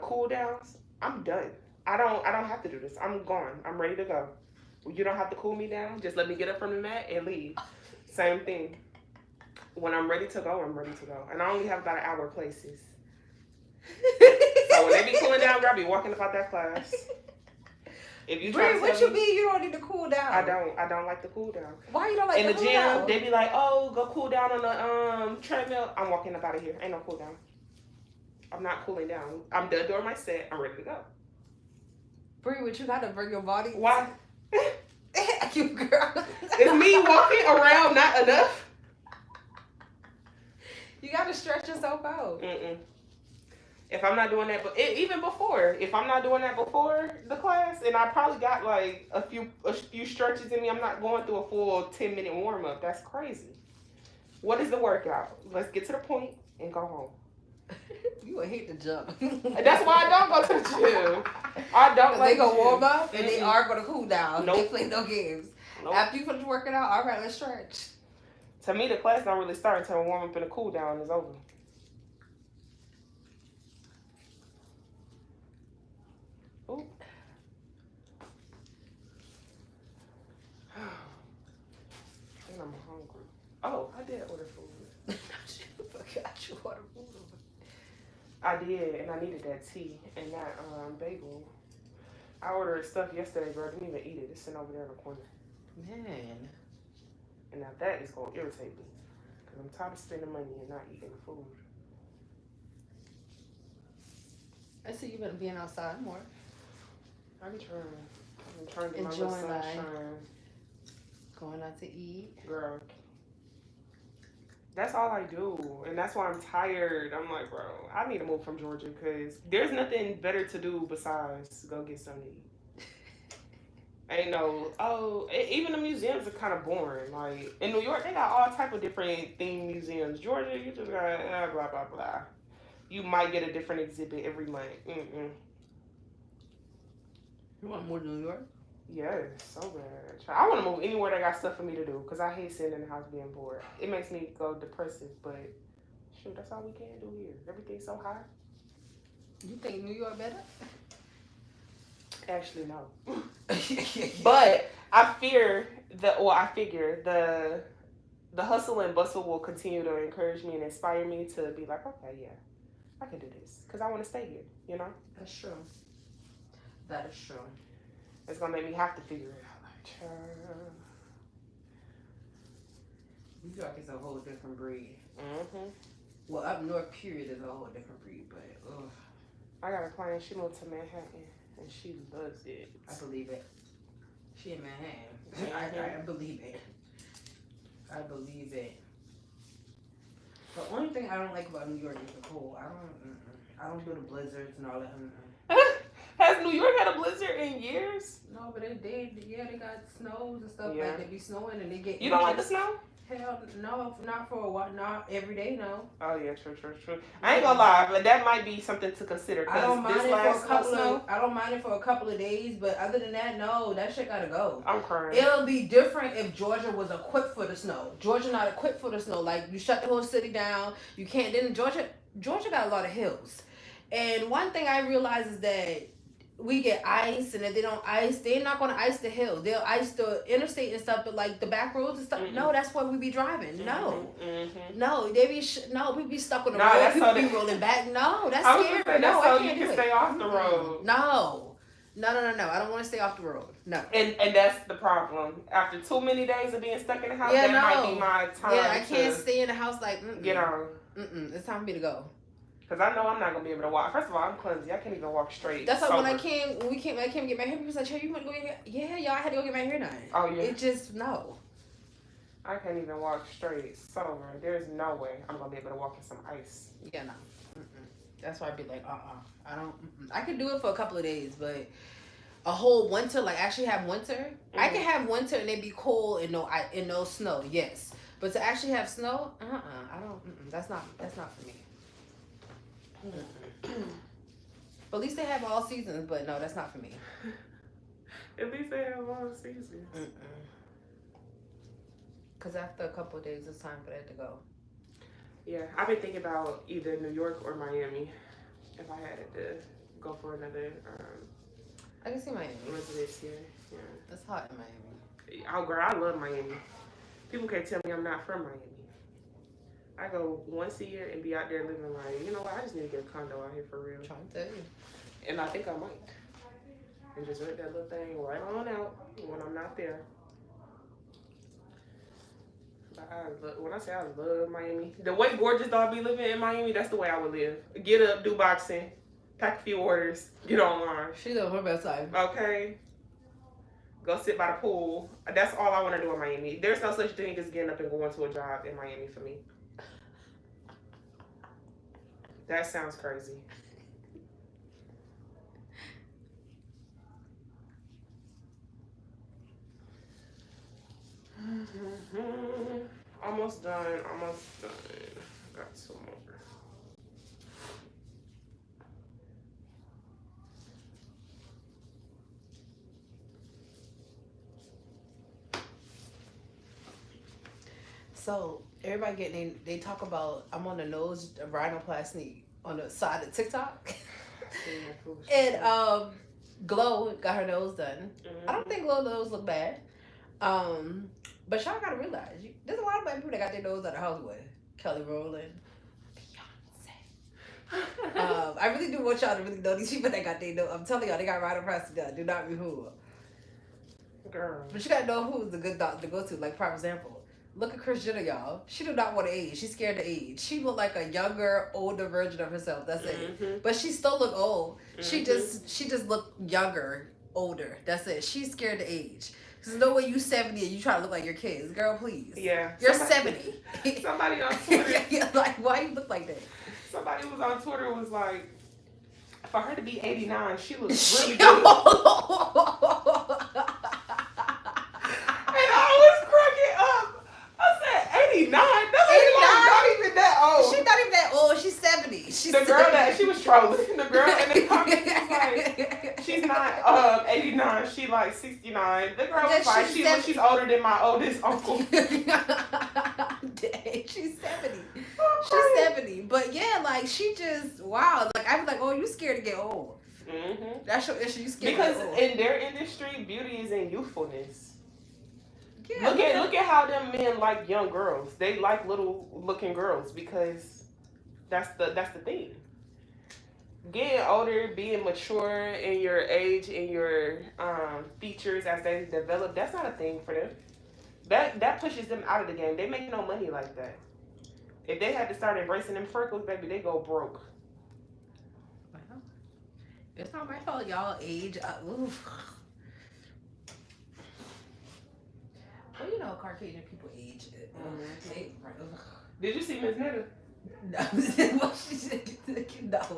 cool downs, I'm done. I don't have to do this. I'm gone. I'm ready to go. You don't have to cool me down. Just let me get up from the mat and leave. Same thing. When I'm ready to go, I'm ready to go. And I only have about an hour places. So when they be cooling down, girl, I be walking about that class. If you try Bree, to what tell you me, mean you don't need to cool down? I don't like the cool down. Why you don't like in the the cool gym, down? they be like, oh, go cool down on the treadmill. I'm walking up out of here. Ain't no cool down. I'm not cooling down. I'm done doing my set. I'm ready to go. Bree, what you gotta bring your body? Why? You girl. Is me walking around not enough? You gotta stretch yourself out. Mm-mm. If I'm not doing that, but even before, if I'm not doing that before the class, and I probably got like a few stretches in me, I'm not going through a full 10-minute warm up. That's crazy. What is the workout? Let's get to the point and go home. You would hate the gym. That's why I don't go to the gym. I don't like they go gym. warm up and they are gonna cool down. Nope. They play no games. Nope. After you finish working out, all right, let's stretch. To me, the class don't really start until the warm up and the cool down is over. Ooh. And I'm hungry. Oh, I did order food. Forgot you ordered food. I did, and I needed that tea and that bagel. I ordered stuff yesterday, bro. I didn't even eat it. It's sitting over there in the corner. Man. And now that is going to irritate me. Because I'm tired of spending money and not eating the food. I see you been being outside more. I've been trying. I've been trying to get my little Enjoying life. sunshine. Going out to eat. Girl. That's all I do. And that's why I'm tired. I'm like, bro, I need to move from Georgia because there's nothing better to do besides go get something to eat. Ain't no, even the museums are kind of boring. Like, in New York, they got all type of different themed museums. Georgia, you just got blah, blah, blah. You might get a different exhibit every month. Mm-mm. You want more than New York? Yes, so bad. I want to move anywhere that got stuff for me to do because I hate sitting in the house being bored. It makes me go depressive, but shoot, that's all we can do here. Everything's so high. You think New York better? Actually, no. But I figure the hustle and bustle will continue to encourage me and inspire me to be like, okay, yeah, I can do this because I want to stay here, you know? That's true. That is true. It's going to make me have to figure it out. Like, New York is a whole different breed. mm-hmm. Well, up north, period, is a whole different breed, but ugh. I got a client, she moved to Manhattan, and she loves it. I believe it. She in Manhattan. I believe it. I believe it. The only thing I don't like about New York is the cold. I don't do the blizzards and all that. Has New York had a blizzard in years? No, but they got snows and stuff. Yeah. Like they be snowing and they get. You don't like the snow? Hell no, not for a while, not every day, no. Oh yeah, true. I ain't gonna lie, but that might be something to consider. I don't mind it for a couple snow, of. I don't mind it for a couple of days, but other than that, no, that shit gotta go. I'm crying. It'll be different if Georgia was equipped for the snow. Georgia not equipped for the snow. Like you shut the whole city down. You can't. Then Georgia got a lot of hills, and one thing I realize is that we get ice, and if they don't ice, they're not gonna ice the hill. They'll ice the interstate and stuff, but like the back roads and stuff. Mm-hmm. No, that's where we be driving. No, no, they be we be stuck on the road. People be rolling back. No, that's scary. No, I can't do it. Stay off the road. No. I don't want to stay off the road. No. And that's the problem. After too many days of being stuck in the house, might be my time. Yeah, I can't stay in the house like get on. It's time for me to go. Cause I know I'm not gonna be able to walk. First of all, I'm clumsy. I can't even walk straight. That's why when I came get my hair, people said, "Hey, you want to go get your hair?" Yeah, y'all, I had to go get my hair done. Oh yeah. It just no. I can't even walk straight sober. There's no way I'm gonna be able to walk in some ice. Yeah, no. That's why I'd be like, I don't. I could do it for a couple of days, but a whole winter, like actually have winter. I can have winter and it be cold and no snow. Yes, but to actually have snow, I don't. That's not for me. But at least they have all seasons, but no, that's not for me. At least they have all seasons. Because after a couple of days, it's time for that to go. Yeah, I've been thinking about either New York or Miami if I had to go for another I can see Miami. residence here. Yeah. It's hot in Miami. Oh, girl, I love Miami. People can't tell me I'm not from Miami. I go once a year and be out there living like, you know what, I just need to get a condo out here for real. I'm trying to tell you. And I think I might. And just rent that little thing right on out when I'm not there. But when I say I love Miami, the way gorgeous I'll be living in Miami, that's the way I would live. Get up, do boxing, pack a few orders, get online. She lives her best life. Okay. Go sit by the pool. That's all I want to do in Miami. There's no such thing as getting up and going to a job in Miami for me. That sounds crazy. Almost done. Got some more. So everybody getting they talk about I'm on the nose rhinoplasty on the side of TikTok. And Glow got her nose done. I don't think Glow nose look bad. But y'all gotta realize there's a lot of black people that got their nose out of Hollywood. Kelly Rowland, Beyonce. I really do want y'all to really know these people that got their nose. I'm telling y'all, they got rhinoplasty done. Do not be fooled. Girl. But you gotta know who's a good doctor to go to. Like, for example, look at Kris Jenner, y'all. She do not want to age. She's scared to age. She look like a younger, older version of herself. That's it. But she still look old. She just look younger, older. That's it. She's scared to age. There's no way you 70 and you try to look like your kids. Girl, please. Yeah. You're 70. Somebody on Twitter. Yeah, like, why you look like that? Somebody was on Twitter was like, for her to be 89, she looks really good. And I was cracking up. I said, 89? That lady not even that old. She's not even that old. She's 70. She's the girl that she was trolling. The girl in the comments was like, she's not 89. She like 69. The girl was like, she's older than my oldest uncle. Dang, she's 70. She's 70. But yeah, like she just wow. Like I was like, oh, you scared to get old. That's your issue. You scared because to get old. In their industry, beauty is in youthfulness. Yeah, look at how them men like young girls. They like little looking girls because that's the thing. Getting older, being mature in your age and your features as they develop, that's not a thing for them. That pushes them out of the game. They make no money like that. If they had to start embracing them freckles, baby, they go broke. Well, it's not my fault y'all age. Oof. Well, you know, Caucasian people age. Did you see Miss Netta? No,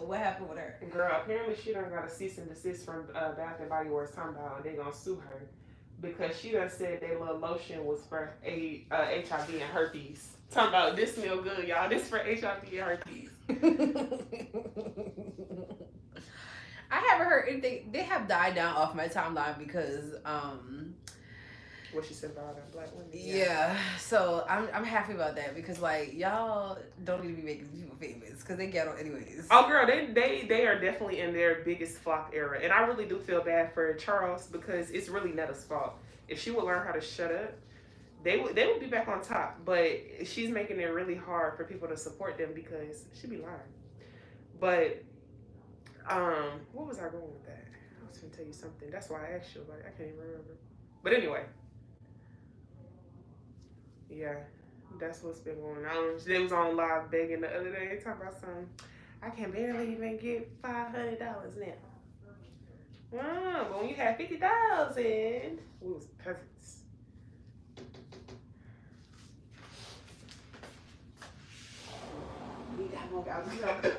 what happened with her? Girl, apparently she done got a cease and desist from Bath and Body Works talking about they gonna sue her because she done said their little lotion was for HIV and herpes. Talking about this smell good, y'all. This for HIV and herpes. I haven't heard anything. They have died down off my timeline because what she said about that black women. Yeah. So I'm happy about that because like y'all don't need to be making people famous because they ghetto anyways. Oh girl, they are definitely in their biggest flop era, and I really do feel bad for Charles because it's really Netta's fault. If she would learn how to shut up, they would be back on top. But she's making it really hard for people to support them because she be lying. But what was I going with that? I was gonna tell you something. That's why I asked you. Like I can't even remember. But anyway. Yeah, that's what's been going on. They was on live begging the other day, talking about something. I can barely even get $500 now. Wow, but when you had 50,000, we was peasants.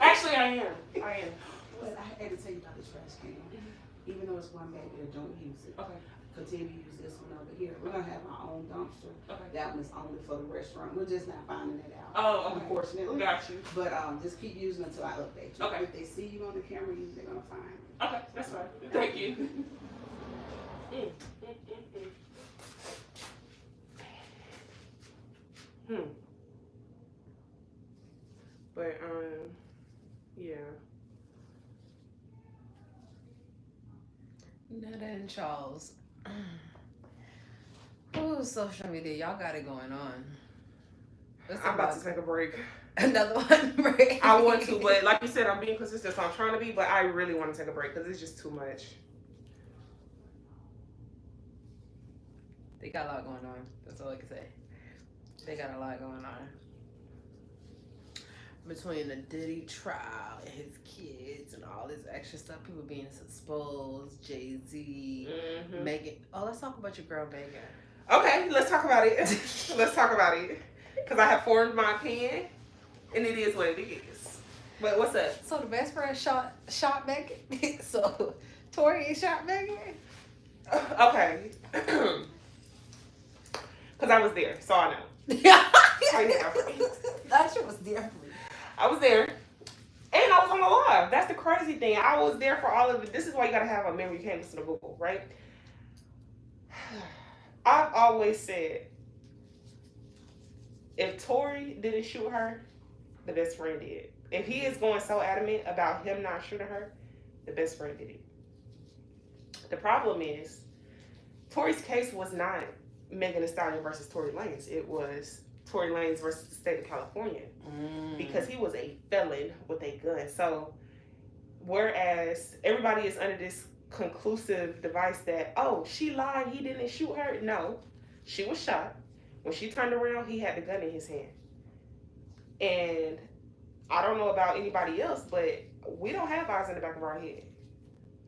Actually, I am. But I had to tell you about this trash can. Even though it's one bag there, don't use it. Okay. Continue to use this one over here. We're gonna have our own dumpster. Okay. That one is only for the restaurant. We're just not finding it out. Oh, okay. Unfortunately. Got you. But just keep using it until I update you. Okay. If they see you on the camera, they're gonna find you. Okay, that's fine. Thank you. But yeah. Netta and Charles. Oh, social media, y'all got it going on. I'm about to take a break. Another one break. I want to, but like you said, I'm being consistent, so I'm trying to be, but I really want to take a break because it's just too much. They got a lot going on. That's all I can say. They got a lot going on. Between the Diddy trial and his kids and all this extra stuff, people being exposed, Jay-Z, Megan. Oh, let's talk about your girl, Megan. Okay, let's talk about it. Let's talk about it. Because I have formed my opinion, and it is what it is. But what's up? So the best friend shot Megan. So Tori shot Megan. Okay. Because I was there, so I know. That shit was different. I was there, and I was on the live. That's the crazy thing. I was there for all of it. This is why you gotta have a memory. You can't listen to Google, right? I've always said, if Tori didn't shoot her, the best friend did. If he is going so adamant about him not shooting her, the best friend did it. The problem is, Tori's case was not Megan Thee Stallion versus Tory Lanez. It was Tory Lanez versus the state of California. Because he was a felon with a gun. So, whereas everybody is under this conclusive device that, oh, she lied, he didn't shoot her. No, she was shot. When she turned around, he had the gun in his hand. And I don't know about anybody else, but we don't have eyes in the back of our head.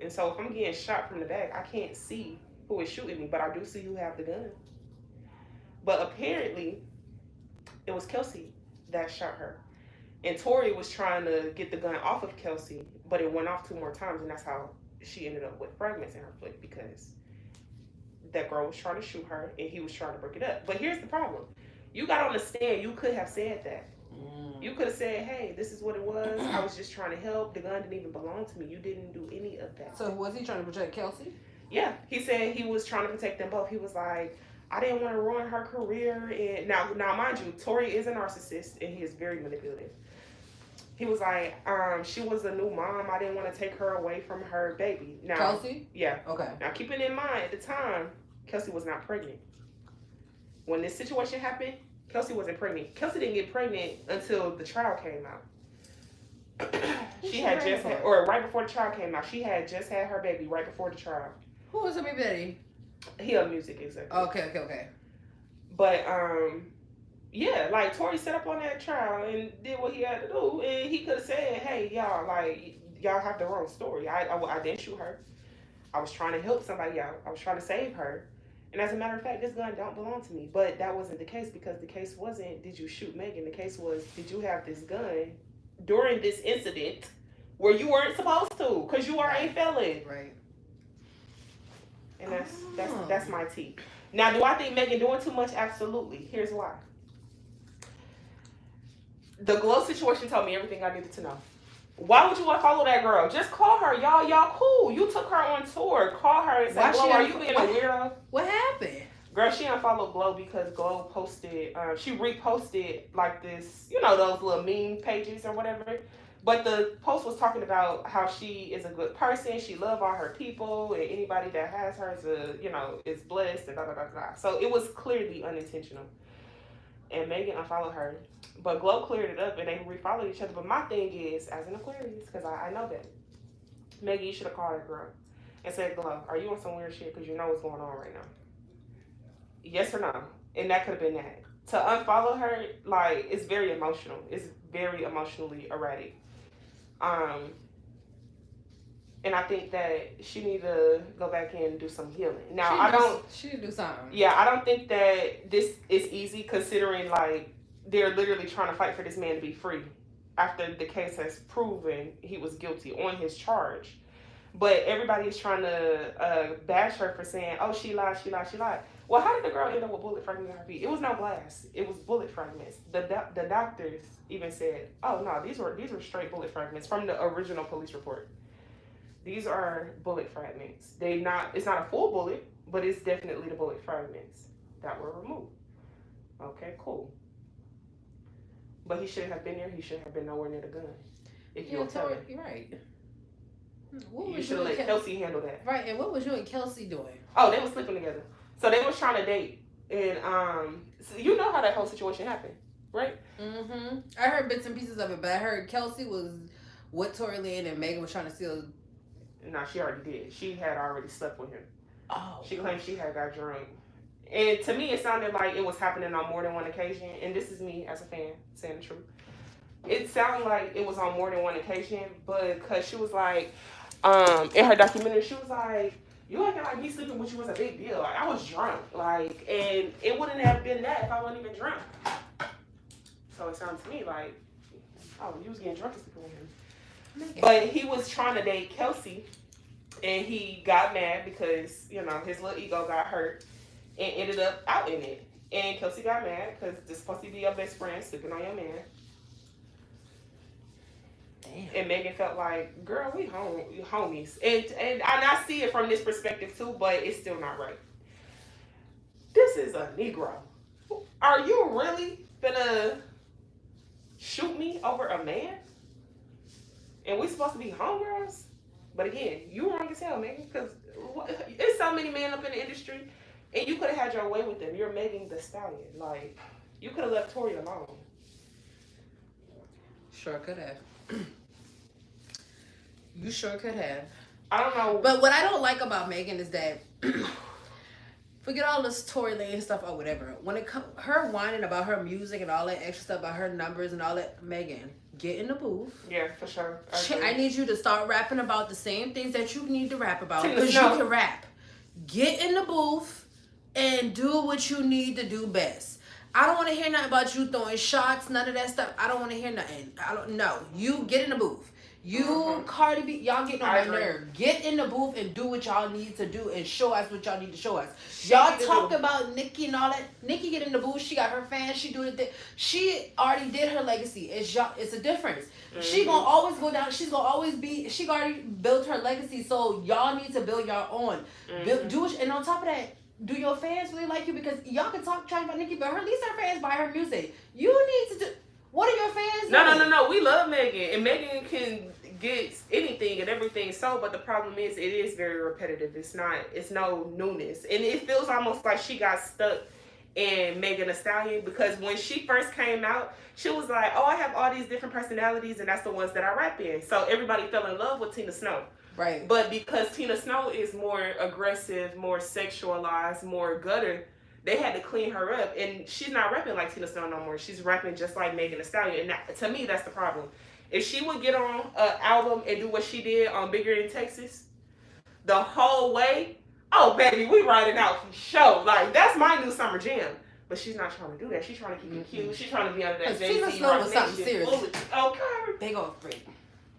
And so if I'm getting shot from the back, I can't see who is shooting me, but I do see who have the gun. But apparently, it was Kelsey that shot her. And Tori was trying to get the gun off of Kelsey, but it went off 2 more times, and that's how she ended up with fragments in her foot, because that girl was trying to shoot her, and he was trying to break it up. But here's the problem. You got on the stand, you could have said that. You could have said, hey, this is what it was. I was just trying to help. The gun didn't even belong to me. You didn't do any of that. So was he trying to protect Kelsey? Yeah. He said he was trying to protect them both. He was like, I didn't want to ruin her career. And now mind you, Tori is a narcissist, and he is very manipulative. He was like, she was a new mom. I didn't want to take her away from her baby. Now, Kelsey? Yeah. Okay. Now, keeping in mind, at the time, Kelsey was not pregnant. When this situation happened, Kelsey wasn't pregnant. Kelsey didn't get pregnant until the trial came out. She had just had, or right before the trial came out, she had just had her baby right before the trial. Who was her baby daddy? He a music executive. Okay. But yeah, like Tori set up on that trial and did what he had to do, and he could have said, "Hey, y'all, like y'all have the wrong story. I didn't shoot her. I was trying to help somebody out. I was trying to save her. And as a matter of fact, this gun don't belong to me." But that wasn't the case, because the case wasn't, did you shoot Megan? The case was, did you have this gun during this incident where you weren't supposed to, because you are a felon. Right. And that's my tea. Now, do I think Megan doing too much? Absolutely. Here's why. The Glow situation told me everything I needed to know. Why would you want to follow that girl? Just call her. Y'all cool. You took her on tour. Call her and say, Glow, are you being a weirdo? What happened? Girl, she unfollowed Glow because Glow posted, she reposted like this, you know, those little meme pages or whatever. But the post was talking about how she is a good person. She loves all her people, and anybody that has her is blessed and blah, blah, blah, blah. So it was clearly unintentional. And Megan unfollowed her. But Glow cleared it up, and they refollowed each other. But my thing is, as an Aquarius, because I know that, Megan, you should have called that girl and said, Glow, are you on some weird shit? Because you know what's going on right now. Yes or no? And that could have been that. To unfollow her, like, it's very emotional. It's very emotionally erratic. And I think that she need to go back in and do some healing. Now, she need to do something. Yeah, I don't think that this is easy, considering, like, they're literally trying to fight for this man to be free after the case has proven he was guilty on his charge. But everybody is trying to bash her for saying, oh, she lied. Well, how did the girl end up with bullet fragments in her feet? It was no glass. It was bullet fragments. The doctors even said, oh, no, these were straight bullet fragments from the original police report. These are bullet fragments. It's not a full bullet, but it's definitely the bullet fragments that were removed. Okay, cool. But he shouldn't have been there. He shouldn't have been nowhere near the gun. If you're right. You should have let Kelsey handle that. Right, and what was you and Kelsey doing? Oh, they were sleeping together. So they was trying to date. And so you know how that whole situation happened, right? Mm-hmm. I heard bits and pieces of it, but I heard Kelsey was with Tory Lane and Megan was trying to steal. No, she already did. She had already slept with him. Oh. She claimed she had got drunk. And to me, it sounded like it was happening on more than one occasion. And this is me as a fan saying the truth. It sounded like it was on more than one occasion, but because she was like, in her documentary, she was like, you acting like me sleeping with you was a big deal. Like, I was drunk. Like, and it wouldn't have been that if I wasn't even drunk. So it sounds to me like, oh, you was getting drunk and sleeping with him. Okay. But he was trying to date Kelsey, and he got mad because, you know, his little ego got hurt and ended up out in it. And Kelsey got mad because this is supposed to be your best friend sleeping on your man. Damn. And Megan felt like, girl, we homies. And I see it from this perspective too, but it's still not right. This is a Negro. Are you really gonna shoot me over a man? And we supposed to be homegirls? But again, you wrong as hell, Megan, because there's so many men up in the industry, and you could have had your way with them. You're Megan Thee Stallion. Like, you could have left Tory alone. Sure could have. You sure could have. I don't know. But what I don't like about Megan is that forget all this Tory Lane stuff or whatever. When it comes her whining about her music and all that extra stuff about her numbers and all that, Megan, get in the booth. Yeah, for sure. I need you to start rapping about the same things that you need to rap about because you can rap. Get in the booth and do what you need to do best. I don't want to hear nothing about you throwing shots, none of that stuff. I don't want to hear nothing. You get in the booth. You, Cardi B, y'all getting on my nerve. Get in the booth and do what y'all need to do and show us what y'all need to show us. Y'all talk about Nicki and all that. Nicki get in the booth. She got her fans. She do it. She already did her legacy. It's a difference. Mm-hmm. She gonna always go down. She's gonna always be. She already built her legacy. So y'all need to build your own. Mm-hmm. Do it. And on top of that, do your fans really like you? Because y'all can talk about Nicki, but at least her fans buy her music. You need to do. What are your fans doing? No. We love Megan. And Megan can get anything and everything but the problem is it is very repetitive. It's no newness. And it feels almost like she got stuck in Megan Thee Stallion because when she first came out, she was like, oh, I have all these different personalities and that's the ones that I rap in. So everybody fell in love with Tina Snow. Right. But because Tina Snow is more aggressive, more sexualized, more gutter, they had to clean her up, and she's not rapping like Tina Snow no more. She's rapping just like Megan Thee Stallion, and to me, that's the problem. If she would get on an album and do what she did on Bigger in Texas, the whole way, oh baby, we riding out for sure. Like that's my new summer jam. But she's not trying to do that. She's trying to keep it cute. She's trying to be under that Jay-Z. Tina Snow was something serious. Okay. Big old freak.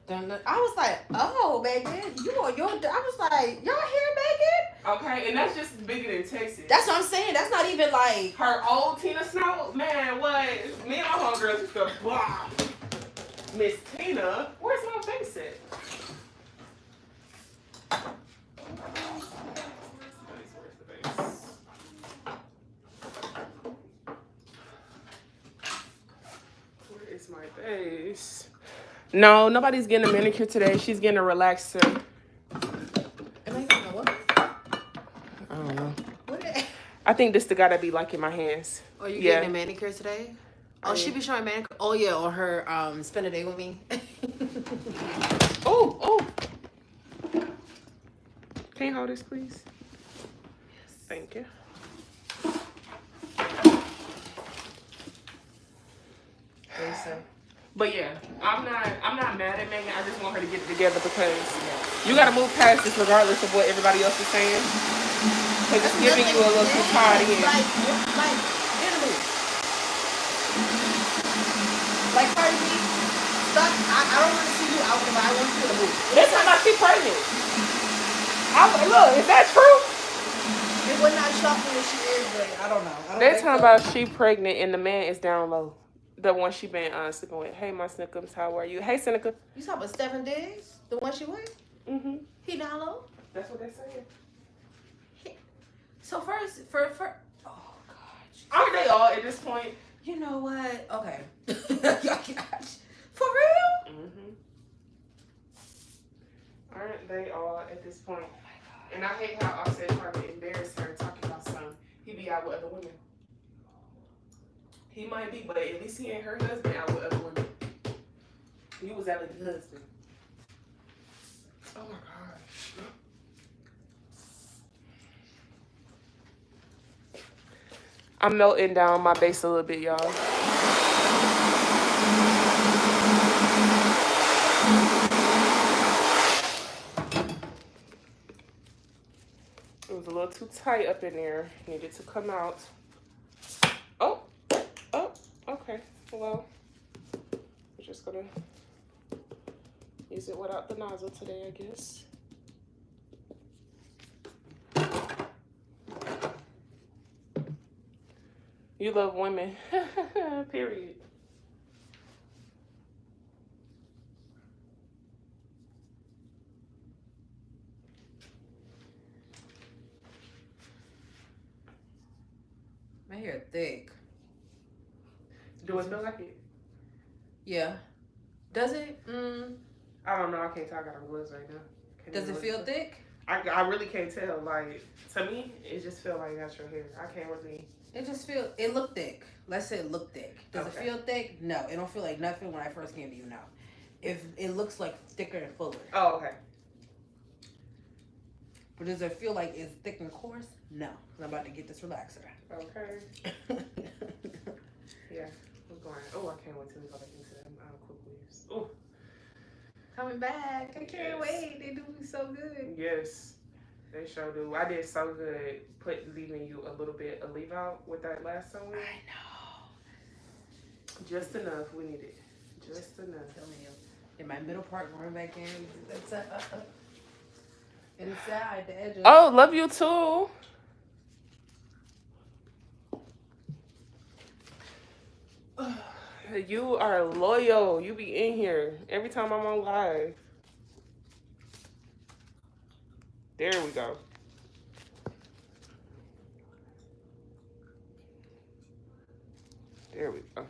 I was like, oh, Megan, you on your... I was like, y'all hear Megan? Okay, and that's just Bigger in Texas. That's what I'm saying. That's not even like... Her old Tina Snow? Man, what? Me and my homegirls used to bomb. Miss Tina, where's my face at? Where's the base? Where is my base? No, nobody's getting a manicure today. She's getting a relaxer. Am I getting a what? I don't know. What? I think this the guy that be liking my hands. Oh, you getting a manicure today? Oh, she be showing manicure. Oh yeah, on her spend a day with me. Oh. Can you hold this, please? Yes. Thank you. But yeah, I'm not mad at Megan. I just want her to get it together because you got to move past this regardless of what everybody else is saying. Because it's giving you a little too tired in. Like Cardi B, I don't want to see you out there, but I want you to move. This time about she pregnant. Look, is that true? It would not shock me if she is, but I don't know. They're talking about she pregnant and the man is down low. The one she been sleeping with. Hey, my Snickums, how are you? Hey, Seneca. You talking about Stephen Diggs? The one she with? Mm-hmm. He down low? That's what they're saying. So first, oh, God. Aren't they all at this point? You know what? Okay. For real? Aren't they all at this point? And I hate how Offset tried to embarrass her talking about some. He be out with other women. He might be, but at least he ain't her husband out with other women. He was out with the husband. Oh my gosh. I'm melting down my base a little bit, y'all. It was a little too tight up in there. Needed to come out. Oh, okay. Well, we're just gonna use it without the nozzle today, I guess. You love women. Period. My hair thick. Do it smell like it? Yeah. Does it? I don't know. I can't tell. I got on gloves right now. Does it feel thick? I really can't tell. Like, to me, it just feels like natural hair. I can't really. It look thick. Let's say it look thick. Does it Okay. feel thick? No. It don't feel like nothing when I first came to you now. If it looks like thicker and fuller. Oh, okay. But does it feel like it's thick and coarse? No. 'Cause I'm about to get this relaxer. Okay. Yeah. I'm going. Oh, I can't wait till we go back into them quick weaves. Oh. Coming back. I can't Yes. wait. They do me so good. Yes. They sure do. I did so good leaving you a little bit of leave out with that last sewing. I know. Just enough. We need it. Just enough. I'm telling you. In my middle part, going back in. Inside the edges. Oh, love you too. You are loyal. You be in here every time I'm on live. There we go. There we go.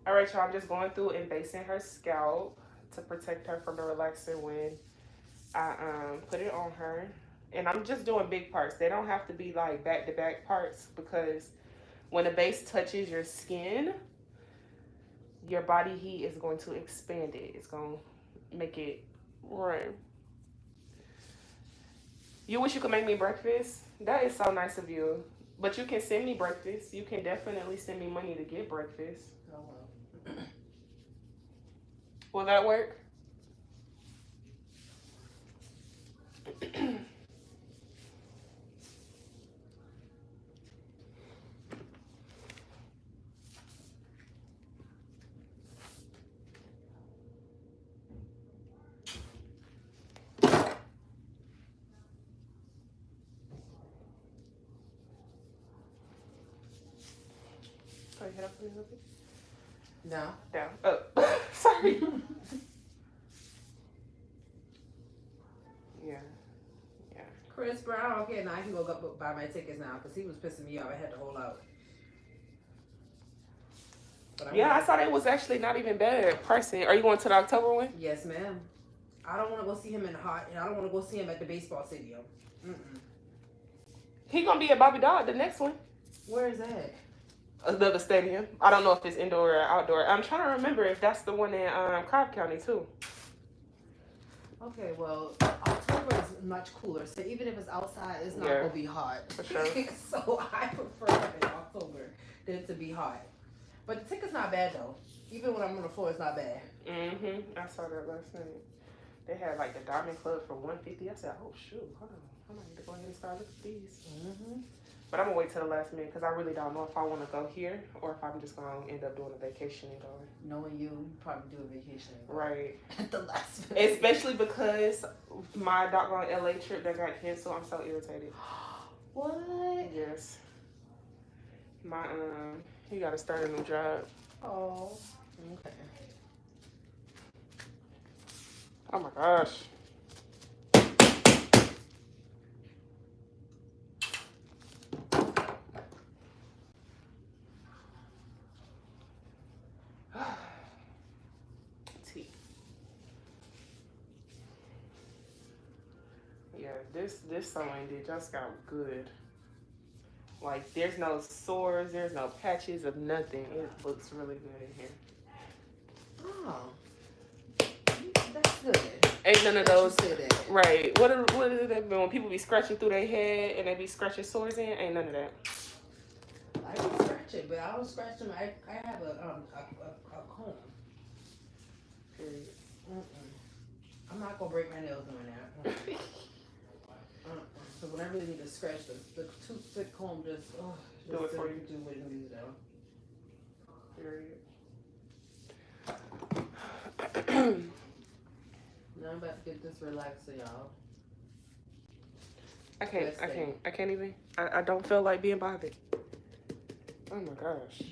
All right, y'all. I'm just going through and basting her scalp to protect her from the relaxer when I put it on her. And I'm just doing big parts. They don't have to be like back-to-back parts because when the base touches your skin, your body heat is going to expand it. It's going to make it run. You wish you could make me breakfast? That is so nice of you. But you can send me breakfast. You can definitely send me money to get breakfast. Oh, well. Will that work? Sorry, head up a little bit. No. Down. Oh, sorry. Yeah. Yeah. Chris Brown. Okay, now I can go buy my tickets now because he was pissing me off. I had to hold out. Yeah, I thought it was actually not even bad pricing. Are you going to the October one? Yes, ma'am. I don't want to go see him in the hot, and I don't want to go see him at the baseball stadium. He gonna be at Bobby Dodd, the next one. Where is that? Another stadium. I don't know if it's indoor or outdoor. I'm trying to remember if that's the one in Cobb County too. Okay, well, October is much cooler, so even if it's outside, it's not gonna be hot. For sure. So I prefer it in October than to be hot. But the ticket's not bad though. Even when I'm on the floor, it's not bad. I saw that last night. They had like the Diamond Club for $150. I said, oh shoot, hold on. I might need to go ahead and start looking at these. But I'm gonna wait till the last minute because I really don't know if I want to go here or if I'm just gonna end up doing a vacation and going. Knowing you probably do a vacation. Right. At the last minute. Especially because my doggone LA trip that got canceled. I'm so irritated. What? Yes. My he got to start a new job. Oh. Okay. Oh my gosh. This sewing did just got good. Like there's no sores, there's no patches of nothing. It looks really good in here. Oh, that's good. Ain't none of those. That you said that. Right. What is that when people be scratching through their head and they be scratching sores in? Ain't none of that. I can scratch it, but I don't scratch them. I have a comb. Period. I'm not gonna break my nails doing that. So when I really need to scratch the toothpick comb, just do it for you. Do what it needs though. Period. Now I'm about to get this relaxed, y'all. I can't even. I don't feel like being bothered. Oh my gosh.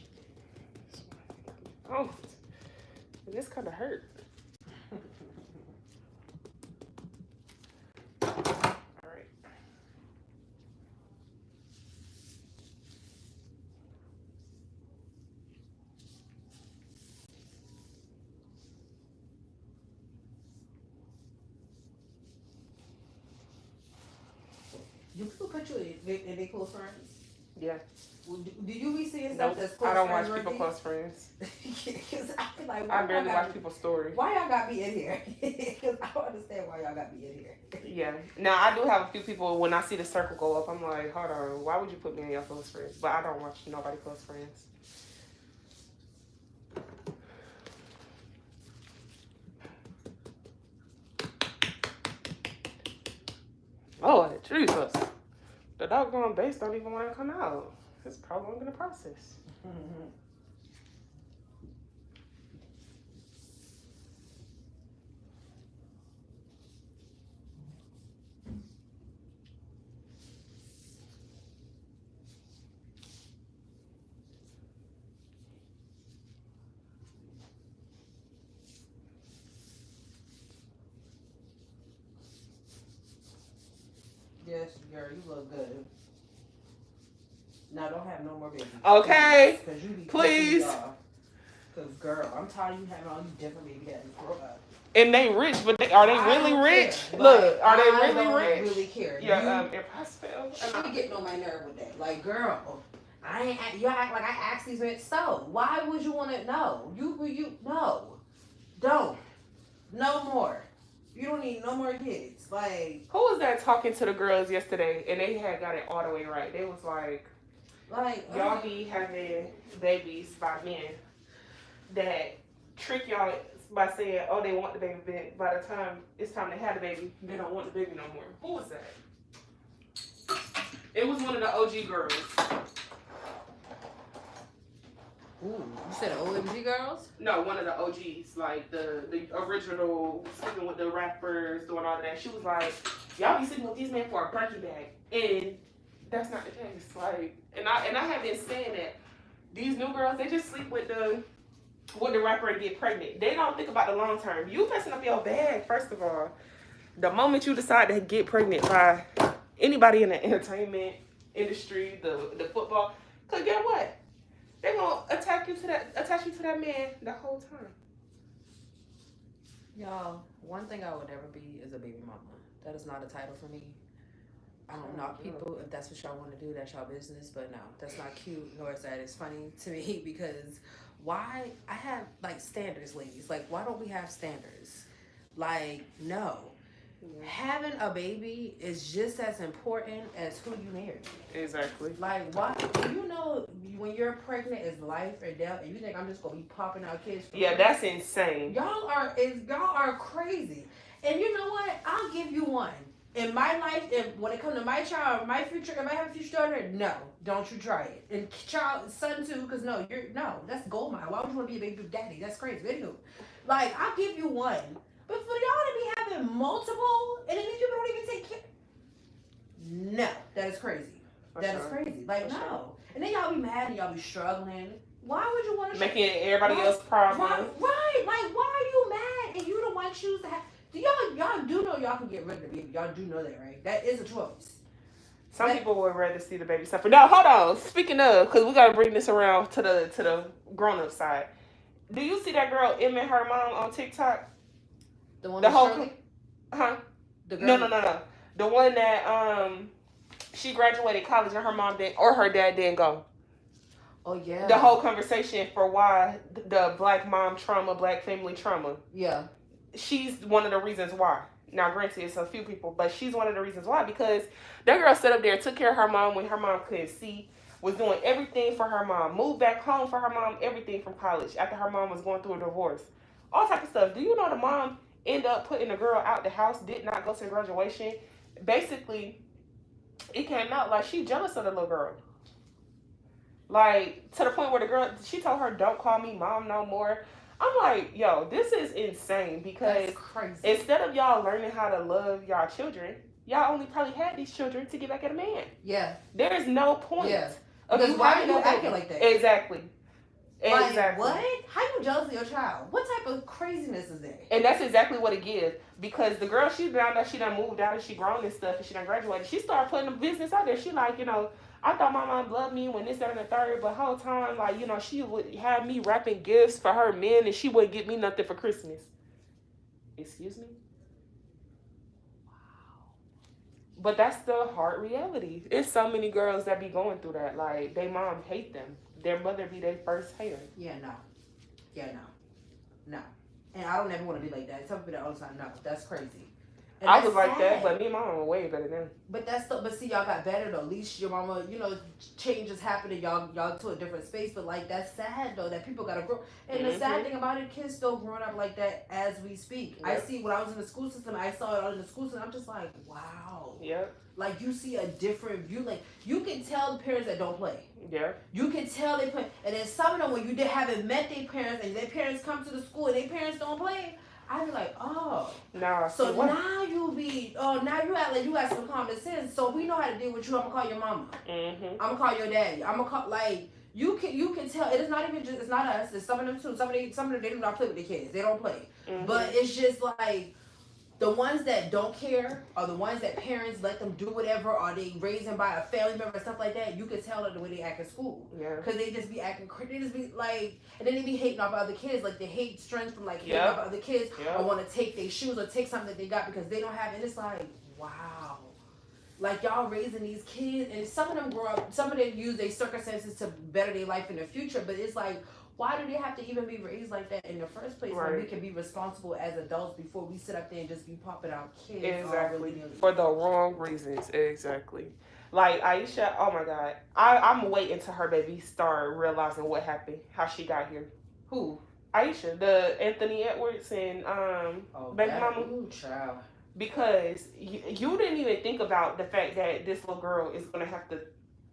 Oh, this kind of hurt. All right. Do people put you in their close friends? Yeah. Well, do you be seeing stuff Nope. that's close I don't friends? watch people close friends. Because I feel like I barely watch people's stories. Why y'all got me in here? Because I don't understand why y'all got me in here. Yeah. Now I do have a few people when I see the circle go up, I'm like, hold on, why would you put me in your close friends? But I don't watch nobody close friends. Oh, Jesus. The doggone base don't even want to come out. It's prolonging the process. Yes, girl, you look good. Now don't have no more babies. Okay. Because you be Please. Because girl, I'm tired of you having all these different baby daddies. Grow up. And they rich, but are they really rich? Look, are they really rich? I don't really care. Yeah, if I spell. She getting on my nerve with that. Like, girl, you act like I asked these men. So why would you want to know? No, don't, no more. You don't need no more kids. Like, who was that talking to the girls yesterday? And they had got it all the way right. They was like y'all be having babies by men that trick y'all by saying, oh, they want the baby, but by the time it's time to have the baby, they don't want the baby no more. Who was that? It was one of the OG girls. Ooh, you said OMG girls? No, one of the OGs, like the original, sleeping with the rappers, doing all of that. She was like, y'all be sleeping with these men for a Birkin bag, and that's not the case. Like, and I have been saying that these new girls, they just sleep with the rapper and get pregnant. They don't think about the long term. You messing up your bag, first of all. The moment you decide to get pregnant by anybody in the entertainment industry, the football, cause get what? They're gonna attach you to that man the whole time. Y'all, one thing I would never be is a baby mama. That is not a title for me. I don't knock people. If that's what y'all want to do, that's y'all business. But no, that's not cute, nor is that. It's funny to me because why? I have, like, standards, ladies. Like, why don't we have standards? Like, no. Yeah. Having a baby is just as important as who you marry. Exactly. Like, why? You know, when you're pregnant, it's life or death, and you think I'm just gonna be popping out kids? Yeah, that's insane. Y'all are crazy. And you know what? I'll give you one. In my life, when it comes to my child, my future, if I have a future daughter, no, don't you try it. And son too, because no, that's gold mine. Why would you want to be a baby daddy? That's crazy. Anywho, like, I'll give you one. But for y'all to be having multiple, and then these people don't even take care. No, that is crazy. That is crazy. Like, no. Sure. And then y'all be mad and y'all be struggling. Why would you want to making everybody else problem? Right. Like, why are you mad and you the one choose to have? Y'all do know y'all can get rid of the baby. Y'all do know that, right? That is a choice. Some people would rather see the baby suffer. Now, hold on. Speaking of, because we got to bring this around to the grown-up side. Do you see that girl, Em and her mom on TikTok? The one the whole... Huh? The girl? No. The one that she graduated college and her mom didn't, or her dad didn't go. Oh yeah. The whole conversation for why the black mom trauma, black family trauma. Yeah. She's one of the reasons why. Now, granted, it's a few people, but she's one of the reasons why, because that girl sat up there, took care of her mom when her mom couldn't see, was doing everything for her mom, moved back home for her mom, everything from college after her mom was going through a divorce. All type of stuff. Do you know the mom ended up putting the girl out the house, did not go to graduation? Basically, it came out like she jealous of the little girl. Like, to the point where the girl, she told her, don't call me mom no more. I'm like, yo, this is insane, because instead of y'all learning how to love y'all children, y'all only probably had these children to get back at a man. Yeah. There is no point. Yeah. Of Because why are you acting like that? Exactly. Like, Exactly. what? How you jealous of your child? What type of craziness is that? And that's exactly what it gives. Because the girl, she now that she done moved out and she grown and stuff and she done graduated, she started putting the business out there. She like, you know, I thought my mom loved me when this, that, and the third, but whole time, like, you know, she would have me wrapping gifts for her men and she wouldn't get me nothing for Christmas. Excuse me? Wow. But that's the hard reality. It's so many girls that be going through that. Like, they mom hate them. Their mother be their first hater. Yeah, no. Yeah, no. No. And I don't ever want to be like that. Tell people that all the time. No, that's crazy. And I that's was like sad. that, but me and my mom were way better than. But that's the, but see, y'all got better though. At least your mama, you know, changes happening. Y'all to a different space. But like, that's sad though that people gotta grow. And the sad thing about it, kids still growing up like that as we speak. Yep. I see when I was in the school system, I saw it all in the school system. I'm just like, wow. Yep. Like, you see a different view. Like, you can tell the parents that don't play. Yeah. You can tell they play. And then some of them, when you haven't met their parents and their parents come to the school and their parents don't play, I be like, oh. Nah. So now now you act like you got some common sense. So we know how to deal with you. I'm going to call your mama. Mm-hmm. I'm going to call your daddy. I'm going to call, like, you can tell. It is not even just, it's not us. It's some of them too. Some of them, they do not play with their kids. They don't play. Mm-hmm. But it's just like, the ones that don't care are the ones that parents let them do whatever, or they raised them by a family member and stuff like that. You can tell it the way they act in school. Yeah. Because they just be acting crazy. They just be like, and then they be hating off other kids. Like, they hate strength from, like, hating off other kids. Or want to take their shoes or take something that they got because they don't have it. And it's like, wow. Like, y'all raising these kids. And some of them grow up, some of them use their circumstances to better their life in the future. But it's like, why do they have to even be raised like that in the first place when we can be responsible as adults before we sit up there and just be popping out kids? Exactly. For the wrong reasons. Exactly. Like, Aisha, oh my God. I'm waiting till her baby start realizing what happened, how she got here. Who? Aisha, the Anthony Edwards and baby mama. Ooh, child. Because you didn't even think about the fact that this little girl is going to have to,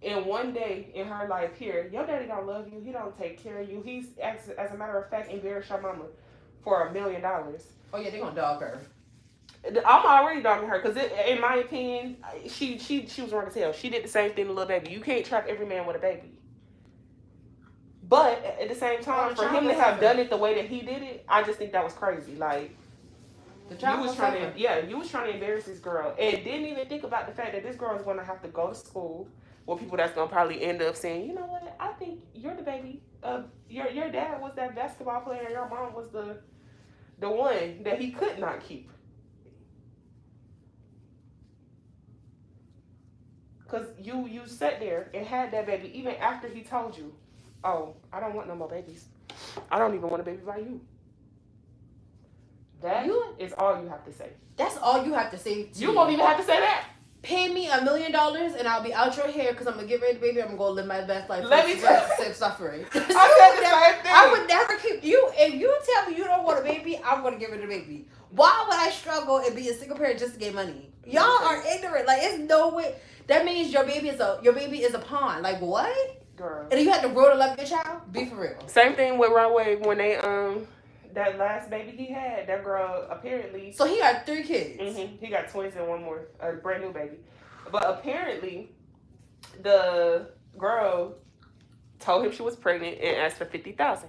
in one day in her life here, your daddy don't love you. He don't take care of you. He's, as a matter of fact, embarrassed your mama for $1 million. Oh, yeah, they're going to dog her. I'm already dogging her because, in my opinion, she was wrong as hell. She did the same thing to little baby. You can't trap every man with a baby. But at the same time, for him to have done it the way that he did it, I just think that was crazy. Like, you was trying to embarrass this girl and didn't even think about the fact that this girl is going to have to go to school with people that's going to probably end up saying, you know what, I think you're the baby. Your dad was that basketball player and your mom was the one that he could not keep. Because you sat there and had that baby even after he told you, oh, I don't want no more babies. I don't even want a baby by you. That is all you have to say. That's all you have to say. You won't even have to say that. Pay me $1 million and I'll be out your hair because I'm going to get ready, baby. I'm going to go live my best life. Let me tell you. Suffering. I said the same thing. I would never keep you. If you tell me you don't want a baby, I'm going to get rid of the baby. Why would I struggle and be a single parent just to get money? Y'all are ignorant. Like, it's no way. That means your baby is a pawn. Like, what? Girl. And you have to grow to love your child? Be for real. Same thing with Runway when they that last baby he had, that girl apparently. So he got 3 kids. Mm-hmm. He got twins and one more, a brand new baby. But apparently, the girl told him she was pregnant and asked for $50,000.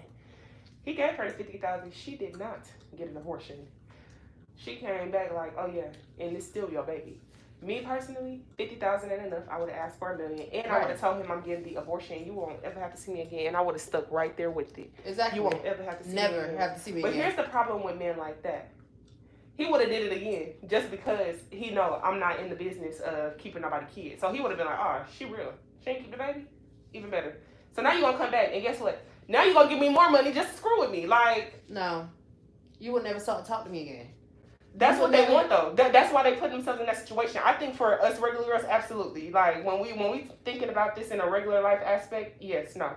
He gave her the $50,000. She did not get an abortion. She came back like, oh yeah, and it's still your baby. Me personally, $50,000 ain't enough. I would have asked for $1 million, and I would have told him I'm getting the abortion. You won't ever have to see me again, and I would have stuck right there with it. Exactly. You won't ever have to see me again. Never have to see me again. But again. here's the problem with men like that. he would have did it again just because he know I'm not in the business of keeping nobody kids. So he would have been like, oh, she real. She ain't keep the baby? Even better. So now you gonna come back and guess what? Now you gonna give me more money just to screw with me. Like, no. You would never talk to me again. That's what they want though. That's why they put themselves in that situation. I think for us regulars, absolutely. Like when we thinking about this in a regular life aspect, yes, no,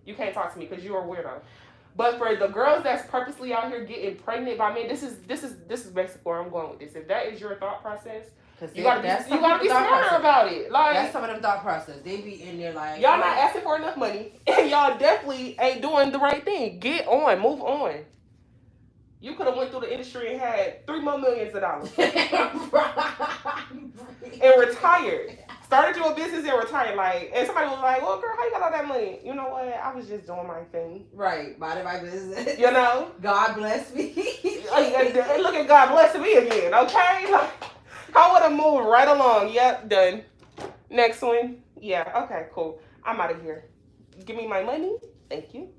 you can't talk to me because you're a weirdo. But for the girls that's purposely out here getting pregnant by men, this is basically where I'm going with this. If that is your thought process, you gotta be smarter about it. Like that's some of them thought process. They be in there like y'all not asking for enough money, and y'all definitely ain't doing the right thing. Get on, move on. You could have went through the industry and had $3 more million and retired. Started your business and retired. Like, and somebody was like, "Well, girl, how you got all that money?" You know what? I was just doing my thing. Right, minding my business. You know, God bless me. And look at God blessing me again. Okay, like, I would have moved right along. Yep, done. Next one. Yeah. Okay. Cool. I'm out of here. Give me my money. Thank you.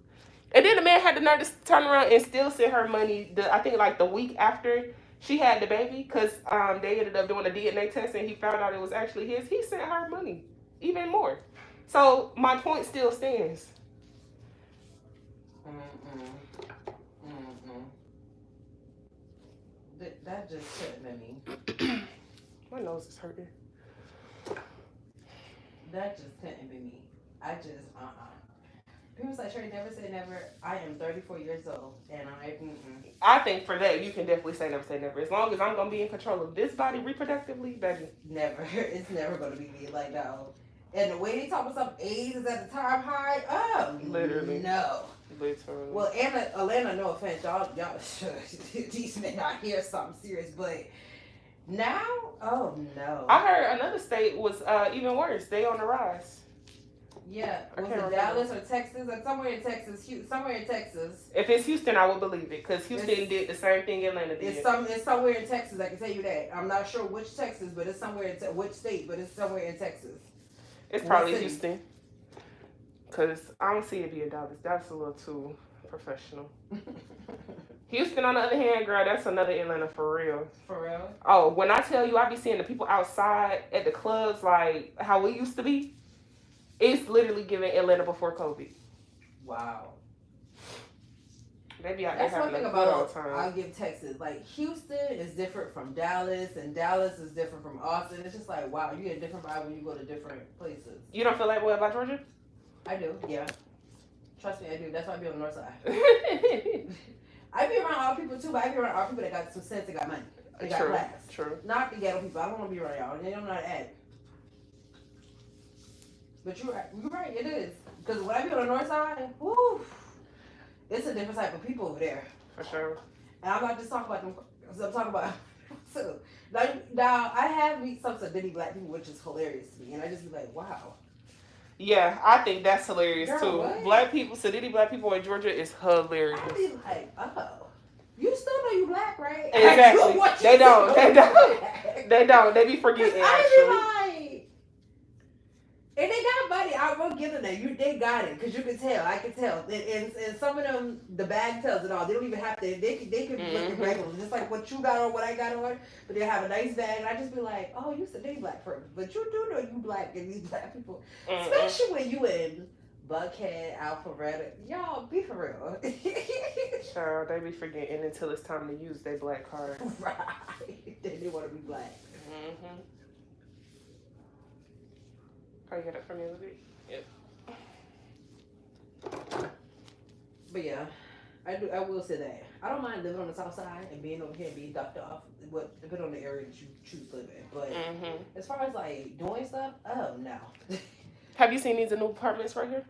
And then the man had the nerve to turn around and still send her money, I think like the week after she had the baby, because they ended up doing a DNA test and he found out it was actually his. He sent her money, even more. So my point still stands. That just couldn't be me. My nose is hurting. That just couldn't be me. I just, People say, Trey, never say never. I am 34 years old, and I think for that, you can definitely say never say never. As long as I'm going to be in control of this body reproductively, baby. Never. It's never going to be me. Like, no. And the way they talk about some AIDS is at the time high, oh, literally. No. Literally. Well, Atlanta, no offense, y'all, these men out here something serious, but now, oh, no. I heard another state was even worse. They on the rise. Yeah, was it Dallas or Texas? Or somewhere in Texas. If it's Houston, I would believe it, because Houston did the same thing Atlanta did. It's somewhere in Texas, I can tell you that. I'm not sure which Texas, but it's somewhere in which state, but it's somewhere in Texas. It's probably Houston, because I don't see it being Dallas. That's a little too professional. Houston, on the other hand, girl, that's another Atlanta for real. For real? Oh, when I tell you, I be seeing the people outside at the clubs like how we used to be. It's literally giving Atlanta before COVID. Wow. Maybe that's one thing about I'll give Texas. Like Houston is different from Dallas, and Dallas is different from Austin. It's just like wow, you get a different vibe when you go to different places. You don't feel that way about Georgia? I do. Yeah. Trust me, I do. That's why I be on the north side. I be around all people too, but I be around all people that got some sense, that got money, they got class. True. Not the ghetto people. I don't want to be around y'all. They don't know how to act. But you're right, it is. Because when I be on the north side, whoo, it's a different type of people over there. For sure. And I'm not just talking about them, I'm talking about so, now I have meet some Sadiddy black people, which is hilarious to me. And I just be like, wow. Yeah, I think that's hilarious too. What? Black people, Sadiddy black people in Georgia is hilarious. I be like, oh. You still know you black, right? Exactly. They don't. They don't. They be forgetting. I be like, and they got money. I won't give them that. They got it because you can tell. I can tell. And some of them, the bag tells it all. They don't even have to. They could look regular, just like what you got on, what I got on. But they have a nice bag, and I just be like, oh, you said they black person, but you do know you black and these black people, especially when you in Buckhead, Alpharetta. Y'all be for real. Child, they be forgetting until it's time to use their black card. Right. Then they want to be black. Oh, you get it from me a little bit? Yep. But yeah, I will say that. I don't mind living on the south side and being over here and being ducked off, depending on the area that you choose to live in. But as far as like doing stuff, oh no. Have you seen these new apartments right here?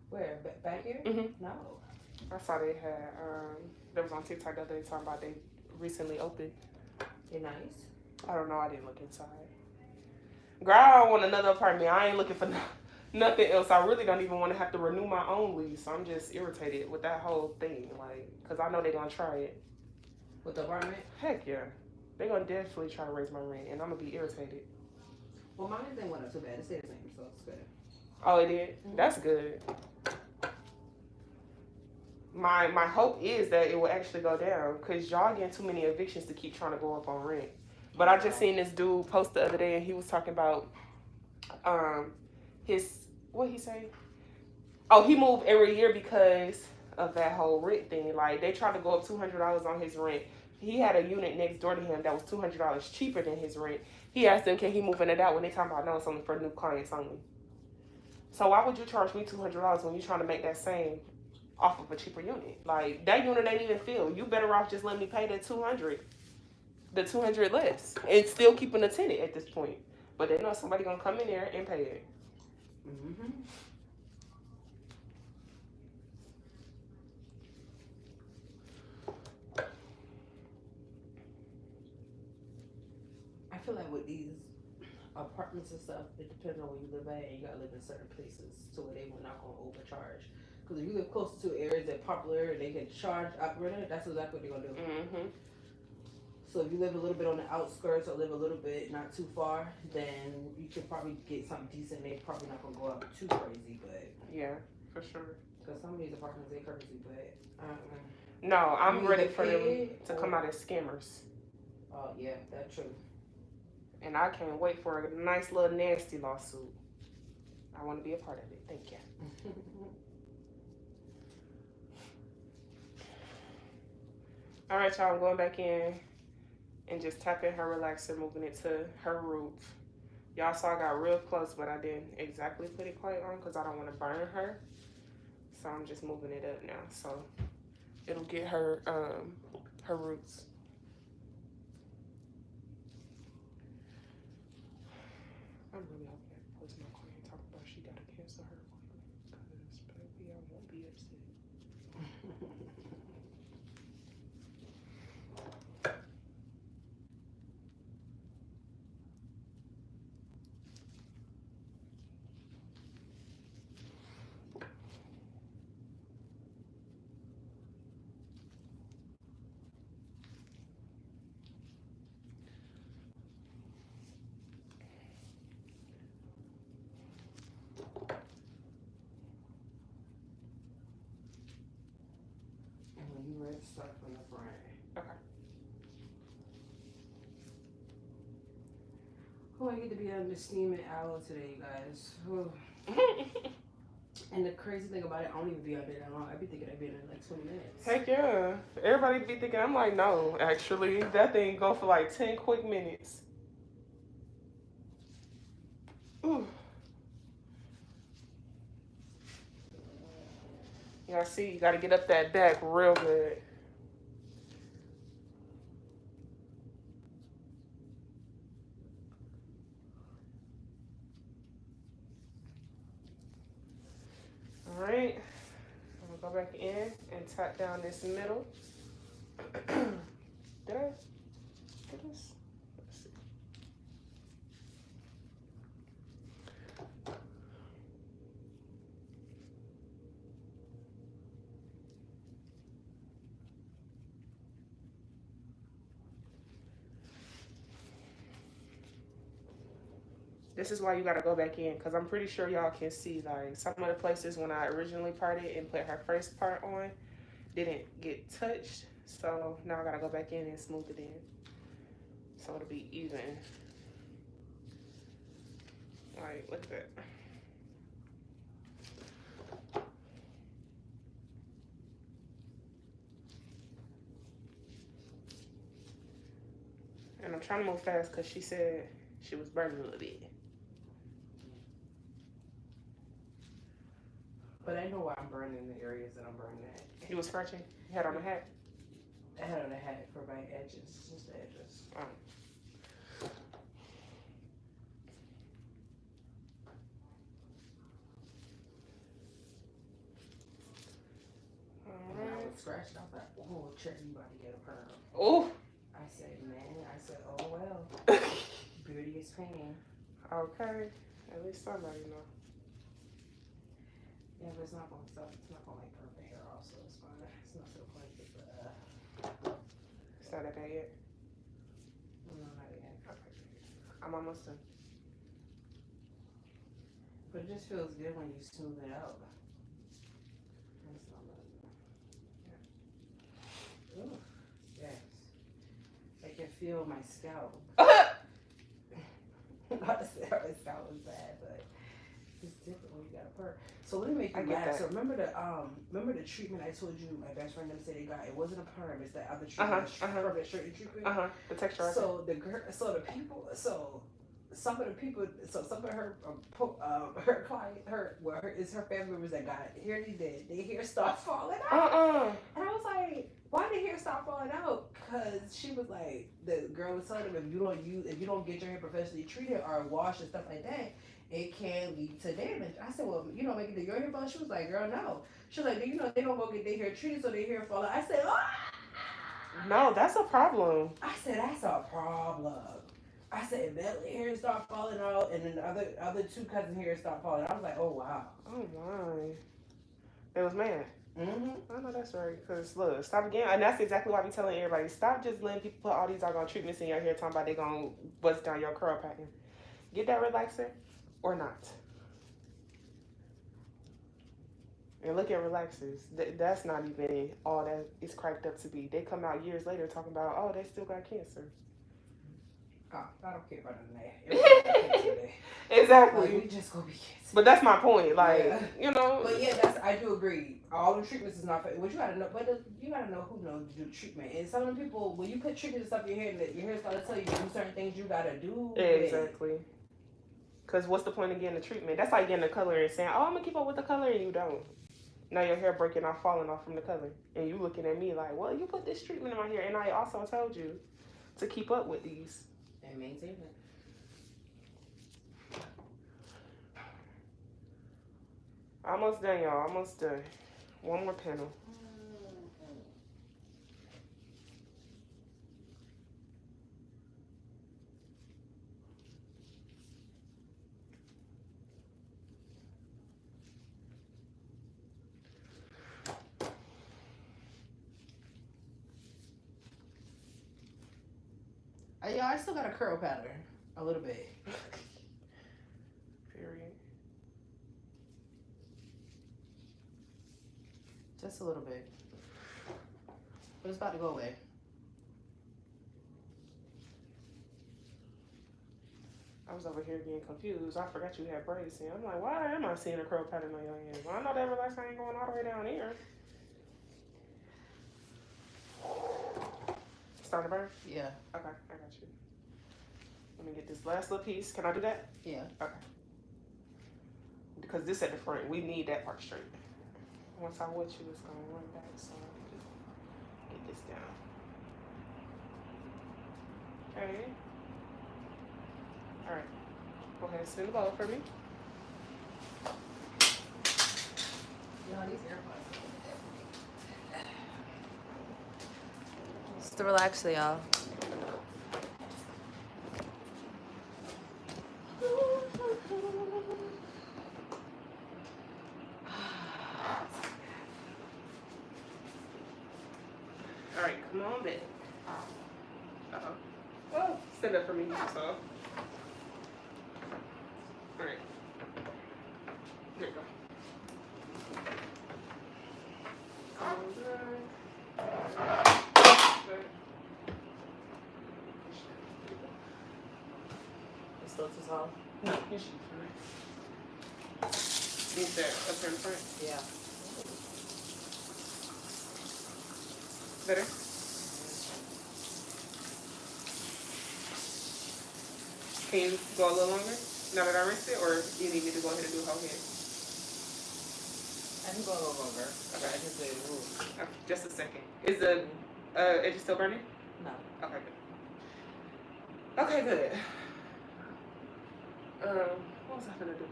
Where? Back here? No. I saw they had, there was on TikTok the other day talking about they recently opened. They're nice? I don't know, I didn't look inside. Girl, I don't want another apartment. I ain't looking for nothing else. I really don't even want to have to renew my own lease. I'm just irritated with that whole thing, like, because I know they're going to try it. With the apartment? Heck yeah. They're going to definitely try to raise my rent, and I'm going to be irritated. Well, mine didn't went up too bad. It stayed the same, so it's good. Oh, it did? That's good. My hope is that it will actually go down because y'all getting too many evictions to keep trying to go up on rent. But I just seen this dude post the other day and he was talking about his what he say? Oh, he moved every year because of that whole rent thing. Like they tried to go up $200 on his rent. He had a unit next door to him that was $200 cheaper than his rent. He asked them, can he move in it out when they talking about no, it's only for new clients only. So why would you charge me $200 when you're trying to make that same off of a cheaper unit? Like that unit ain't even filled. You better off just letting me pay that $200, the $200 less, and still keeping the tenant at this point. But they know somebody gonna come in there and pay it. Mm-hmm. I feel like with these apartments and stuff, it depends on where you live at, and you gotta live in certain places so they will not gonna overcharge. Because if you live close to areas that are popular and they can charge operator, that's exactly what they're gonna do. Mm-hmm. So if you live a little bit on the outskirts or live a little bit not too far, then you can probably get something decent. They're probably not gonna go up too crazy, but yeah, for sure. Because some of these apartments they crazy, but no, I'm ready for them to or... come out as scammers. Oh yeah, that's true. And I can't wait for a nice little nasty lawsuit. I want to be a part of it. Thank you. All right, y'all. I'm going back in and just tapping her relaxer, moving it to her roots. Y'all saw I got real close, but I didn't exactly put it quite on because I don't want to burn her. So I'm just moving it up now. So it'll get her her roots. I'm really hoping that post my client talk about she gotta cancel her appointment because baby, I won't be upset. You ready to start from the front? Okay. Oh, I get to be on the steaming hour today, you guys. And the crazy thing about it, I don't even be out there that long. I be thinking I'd be in there like 20 minutes. Heck yeah. Everybody be thinking, I'm like, no, actually, that thing go for like 10 quick minutes. Ooh. Yeah, see, you gotta get up that back real good. All right, I'm gonna go back in and tap down this middle. Did I get this? Let's see. This is why you gotta go back in, because I'm pretty sure y'all can see like some of the places when I originally parted and put her first part on didn't get touched. So now I gotta go back in and smooth it in. So it'll be even. Like, look at that. And I'm trying to move fast because she said she was burning a little bit. But I know why I'm burning the areas that I'm burning at. You was scratching? You had on a hat? I had on a hat for my edges, just the edges. Oh. When I was scratching, I was like, oh, Cherry, you about to get a perm. Oh. I said, oh well. Beauty is pain. Okay. At least somebody know. Yeah, but it's not gonna stop. It's not gonna like perm the hair off, so it's fine. It's not so point. It's not that bad yet? No, not yet. Okay. I'm almost done. But it just feels good when you smooth it out. That's not bad. Ooh, yes. I can feel my scalp. Not to say my scalp was bad, but it's different when you got a perm. So let me make you laugh. So remember the treatment I told you my best friend them said they got? It wasn't a perm. It's that other treatment, permanent straightening treatment. The texture. So some of the people, so some of her client, her family members that got it. Here they did. Their hair stopped falling out. And I was like, why did hair stop falling out? Cause she was like, the girl was telling them if you don't get your hair professionally treated or washed and stuff like that, it can lead to damage. I said, well, you know, make it to your hair fall. She was like, girl, no. She was like, you know, they don't go get their hair treated so their hair fall out. I said, oh. No, that's a problem. I said, that's a problem. I said, Bentley hair stopped falling out, and then the other two cousins' hair stopped falling out. I was like, oh, wow. Oh, my. It was mad. Mm-hmm. I know that's right. Because, look, stop again. And that's exactly why we telling everybody, stop just letting people put all these doggone treatments in your hair talking about they going to bust down your curl pattern. Get that relaxer or not. And look at relaxers. That's not even all that it's cracked up to be. They come out years later talking about, oh, they still got cancer. Oh, I don't care about that. Exactly. Like, we just gonna be kids. But that's my point. Like, you know. But yeah, I do agree. All the treatments is not. What you gotta know, but you gotta know who knows to do treatment. And some of the people, when you put treatment and stuff in your hair, your hair's gonna tell you to do certain things you gotta do. Exactly. Because what's the point of getting the treatment? That's like getting the color and saying, oh, I'm gonna keep up with the color, and you don't. Now your hair breaking off, falling off from the color, and you looking at me like, well, you put this treatment in my hair, and I also told you to keep up with these. And maintain it. Almost done, y'all. Almost done. One more panel. Yeah, I still got a curl pattern. A little bit. Period. Just a little bit. But it's about to go away. I was over here getting confused. I forgot you had braids in. I'm like, why am I seeing a curl pattern on your hand? Well, I know that relaxer ain't going all the way down here. Starting to burn? Yeah. Okay, I got you. Let me get this last little piece. Can I do that? Yeah. Okay. Because this at the front, we need that part straight. Once I want you, it's going to run back. So I'll just get this down. Okay. All right. Go ahead and spin the bowl for me. These AirPods. Just to relax, y'all. All right, come on back. Uh-oh. Oh, stand up for me, so. All right. There you go. It's still too tall? No, you should be fine. Need that up here in front? Yeah. Better? Can you go a little longer now that I rinsed it, or you need me to go ahead and do whole head? I can go a little longer. Okay. I just did move. Okay, just a second. Is the edge still burning? No. Okay, good. Okay, good. What was I gonna do?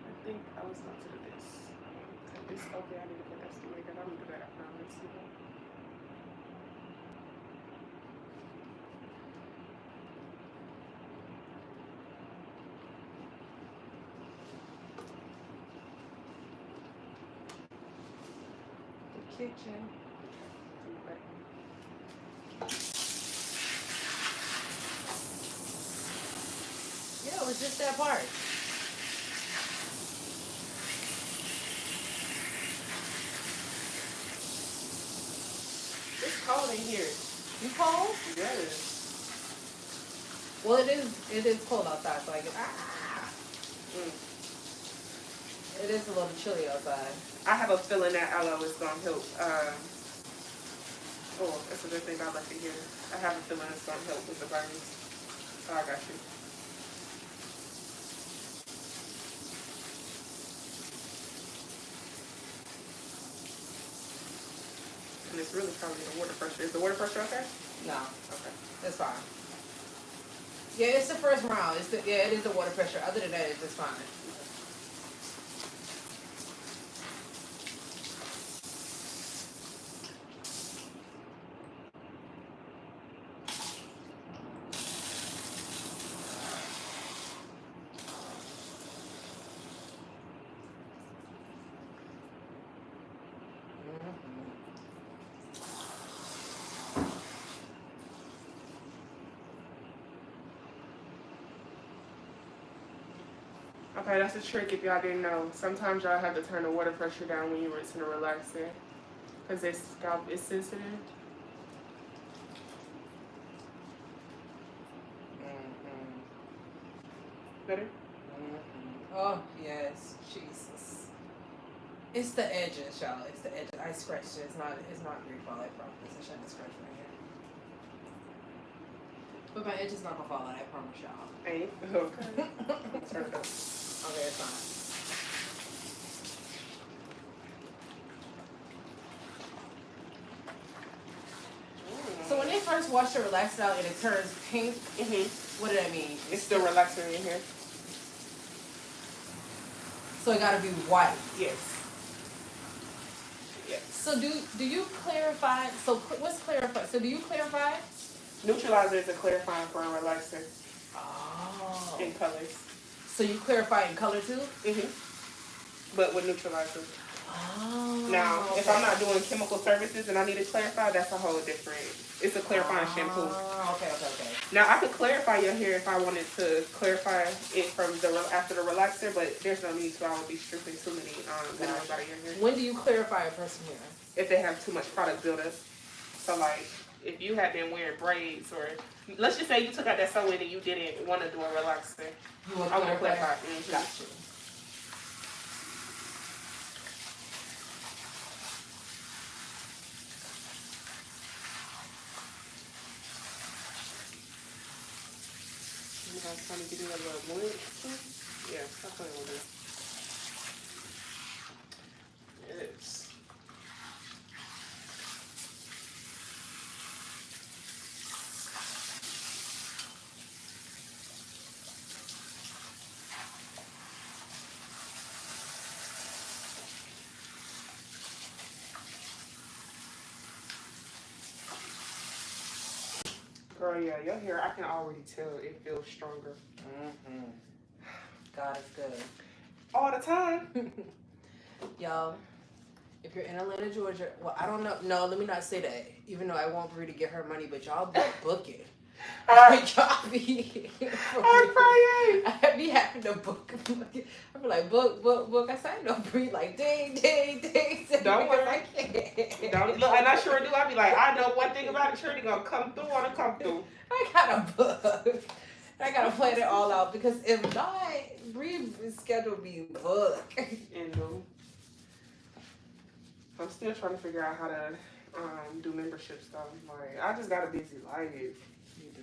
I think I was going to do this. This okay, I need to put that away because I'm gonna do that after I rinse it. The kitchen. Yeah, it was just that part. in here. You cold? Yes. Well, it is cold outside, so I get It is a little chilly outside. I have a feeling that aloe is gonna help. Oh, that's a good thing I left it here. I have a feeling it's gonna help with the burns. So I got you. And it's really probably the water pressure. Is the water pressure okay? No, Okay. it's fine. Yeah, it's the first round. It is the water pressure. Other than that, it's just fine. Okay, that's a trick if y'all didn't know. Sometimes y'all have to turn the water pressure down when you're rinsing and relaxing. Because their scalp is sensitive. Better? Oh, yes. Jesus. It's the edges, y'all. It's the edges. I scratched it. It's not your fault. I promise. I shouldn't have scratched my hair. But my edge is not gonna fall out. I promise y'all. Ain't? Okay. Turn it up. Okay, it's fine. So when they first wash your relaxer out and it turns pink, what did that mean? It's still relaxing in here. So it gotta be white. Yes. Yes. So do you clarify? So what's clarify? So do you clarify? Neutralizer is a clarifying for a relaxer. Oh. In colors. So you clarify in color too? But with neutralizer. Oh. Now, okay. if I'm not doing chemical services and I need to clarify, that's a whole different. It's a clarifying shampoo. Okay. Now I could clarify your hair if I wanted to clarify it from after the relaxer, but there's no need to. I would be stripping too many minerals out of your hair. When do you clarify a person hair? If they have too much product buildup. So like, if you had been wearing braids, or let's just say you took out that sew-in and you didn't want to do a relaxer, You want I would clarify. Got you. I was trying to give you a little more. Yeah, that's what I will do. Yes. Girl, yeah, your hair, I can already tell it feels stronger. God is good. All the time. Y'all, if you're in Atlanta, Georgia, well, I don't know. No, let me not say that. Even though I want Bree to get her money, but y'all book it. Y'all be. I be having to book. I be like, book. I said, no, Bree, like, ding. Don't worry. Don't look, and I sure do. I be like, I know one thing about it, sure they gonna come through or to come through. I gotta book. I gotta plan it all out because if not, Bree's schedule be booked. I'm still trying to figure out how to do membership stuff. Like, I just got a busy life. You do.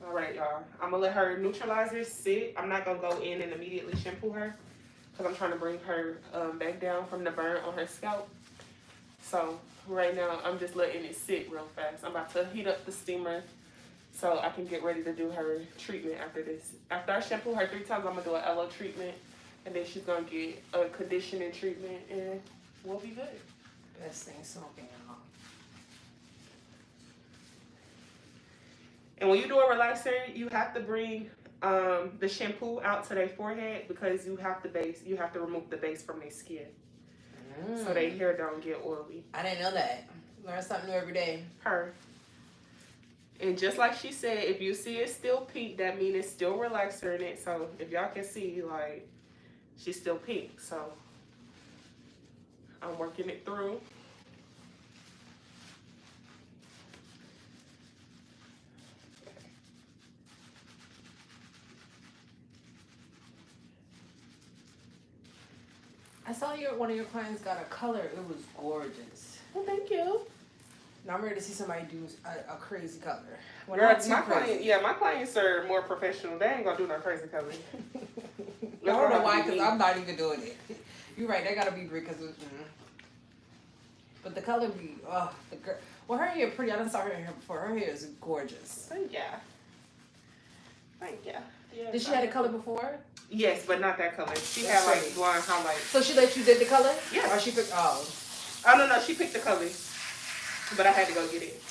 All right, y'all. I'm gonna let her neutralizer sit. I'm not gonna go in and immediately shampoo her because I'm trying to bring her back down from the burn on her scalp. So right now, I'm just letting it sit real fast. I'm about to heat up the steamer so I can get ready to do her treatment after this. After I shampoo her 3 times, I'm gonna do an aloe treatment, and then she's gonna get a conditioning treatment, and we'll be good. Best thing smoking out. And when you do a relaxer, you have to bring the shampoo out to their forehead because you have to remove the base from their skin. So their hair don't get oily. I didn't know that. Learn something new every day. And just like she said, if you see it still pink, that means it's still relaxer in it. So if y'all can see, like, she's still pink. So I'm working it through. I saw one of your clients got a color. It was gorgeous. Well, thank you. Now I'm ready to see somebody do a crazy color. Well, Girl, not too my crazy. my clients are more professional. They ain't gonna do no crazy color. I don't know why, because I'm not even doing it. You're right. That gotta be Bree, because but the color be the girl. Well, her hair pretty. I done saw her hair before. Her hair is gorgeous. Thank you. Thank you. Yes, Did she have a color before? Yes, but not that color. She That's had like right. blonde highlights. So she let you did the color? Yeah. Or she picked? Oh. Oh no, she picked the color, but I had to go get it.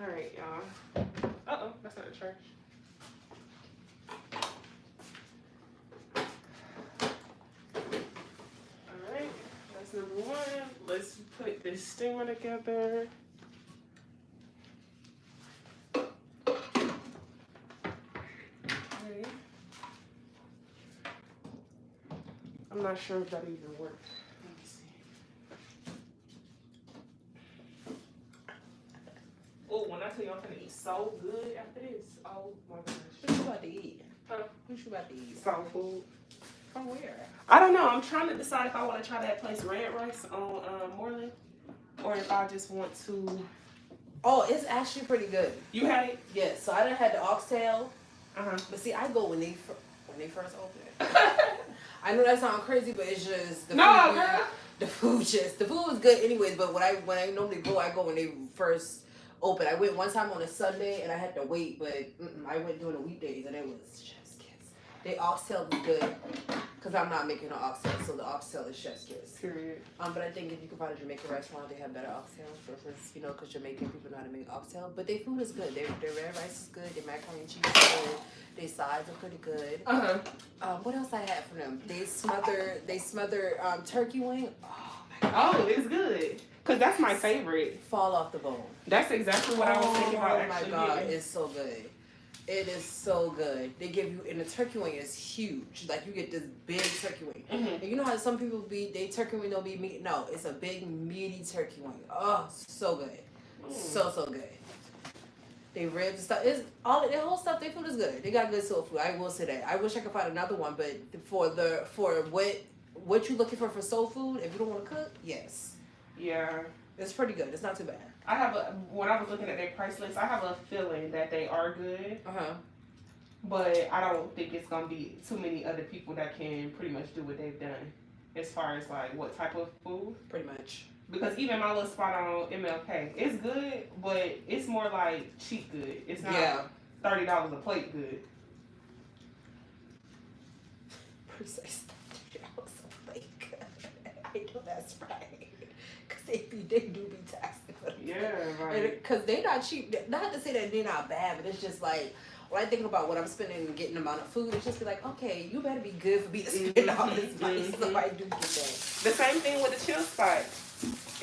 All right, y'all. That's not the trash. All right, that's number one. Let's put this steamer together. Okay. I'm not sure if that even works. Let me see. Oh, when I tell you I'm gonna eat so good after this, oh my gosh. What you about to eat? Huh? What you about to eat? Soul food. From where? I don't know. I'm trying to decide if I want to try that place Red Rice on Moreland, or if I just want to. Oh, it's actually pretty good. You had it? Yes. So I done had the oxtail. Uh-huh. But see, I go when they first open. I know that sounds crazy, but it's just the No, food. girl. The food was good anyways. But when I normally go, I go when they first open. I went one time on a Sunday and I had to wait, but I went during the weekdays and it was chef's kiss. They oxtail was good because I'm not making an oxtail, so the oxtail is chef's kiss. Period. But I think if you can find a Jamaican restaurant, they have better oxtail versus, because Jamaican people know how to make oxtail. But their food is good. Their red rice is good. Their macaroni and cheese is good. Their sides are pretty good. What else I had from them? They smother turkey wing. Oh my god. Oh, it's good. Cause that's my favorite. Fall off the bone. That's exactly what I was thinking about actually. Oh my god, it's so good. It is so good. They give you, and the turkey wing is huge. Like you get this big turkey wing. Mm-hmm. And you know how some people they turkey wing don't be meat. No, it's a big meaty turkey wing. Oh, so good, so good. They ribs and stuff. It's all their whole stuff. Their food is good. They got good soul food. I will say that. I wish I could find another one, but for what you looking for soul food, if you don't want to cook, yes. Yeah. It's pretty good. It's not too bad. When I was looking at their price list, I have a feeling that they are good. Uh-huh. But I don't think it's gonna be too many other people that can pretty much do what they've done as far as like what type of food. Pretty much. Because even my little spot on MLK, it's good, but it's more like cheap good. It's not $30 a plate good. Precise $30 a plate. I know that's right. They do be taxing for them. Yeah, right. Because they're not cheap. Not to say that they're not bad, but it's just like, when I think about what I'm spending and getting the amount of food, it's just be like, okay, you better be good for me to spend all this money. So I do get that. The same thing with the chill spot.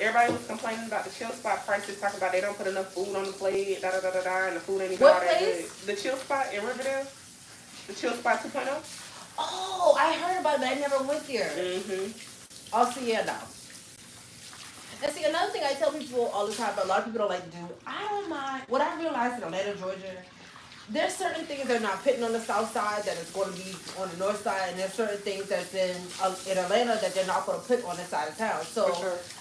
Everybody was complaining about the chill spot prices, talking about they don't put enough food on the plate, and the food ain't even all that good. The chill spot in Riverdale, the chill spot 2.0. Oh, I heard about that. I never went there. I'll see you now. And see, another thing I tell people all the time, but a lot of people don't like to do, I don't mind. What I realized in Atlanta, Georgia, there's certain things they're not putting on the south side that is going to be on the north side, and there's certain things that's in Atlanta that they're not going to put on this side of town. So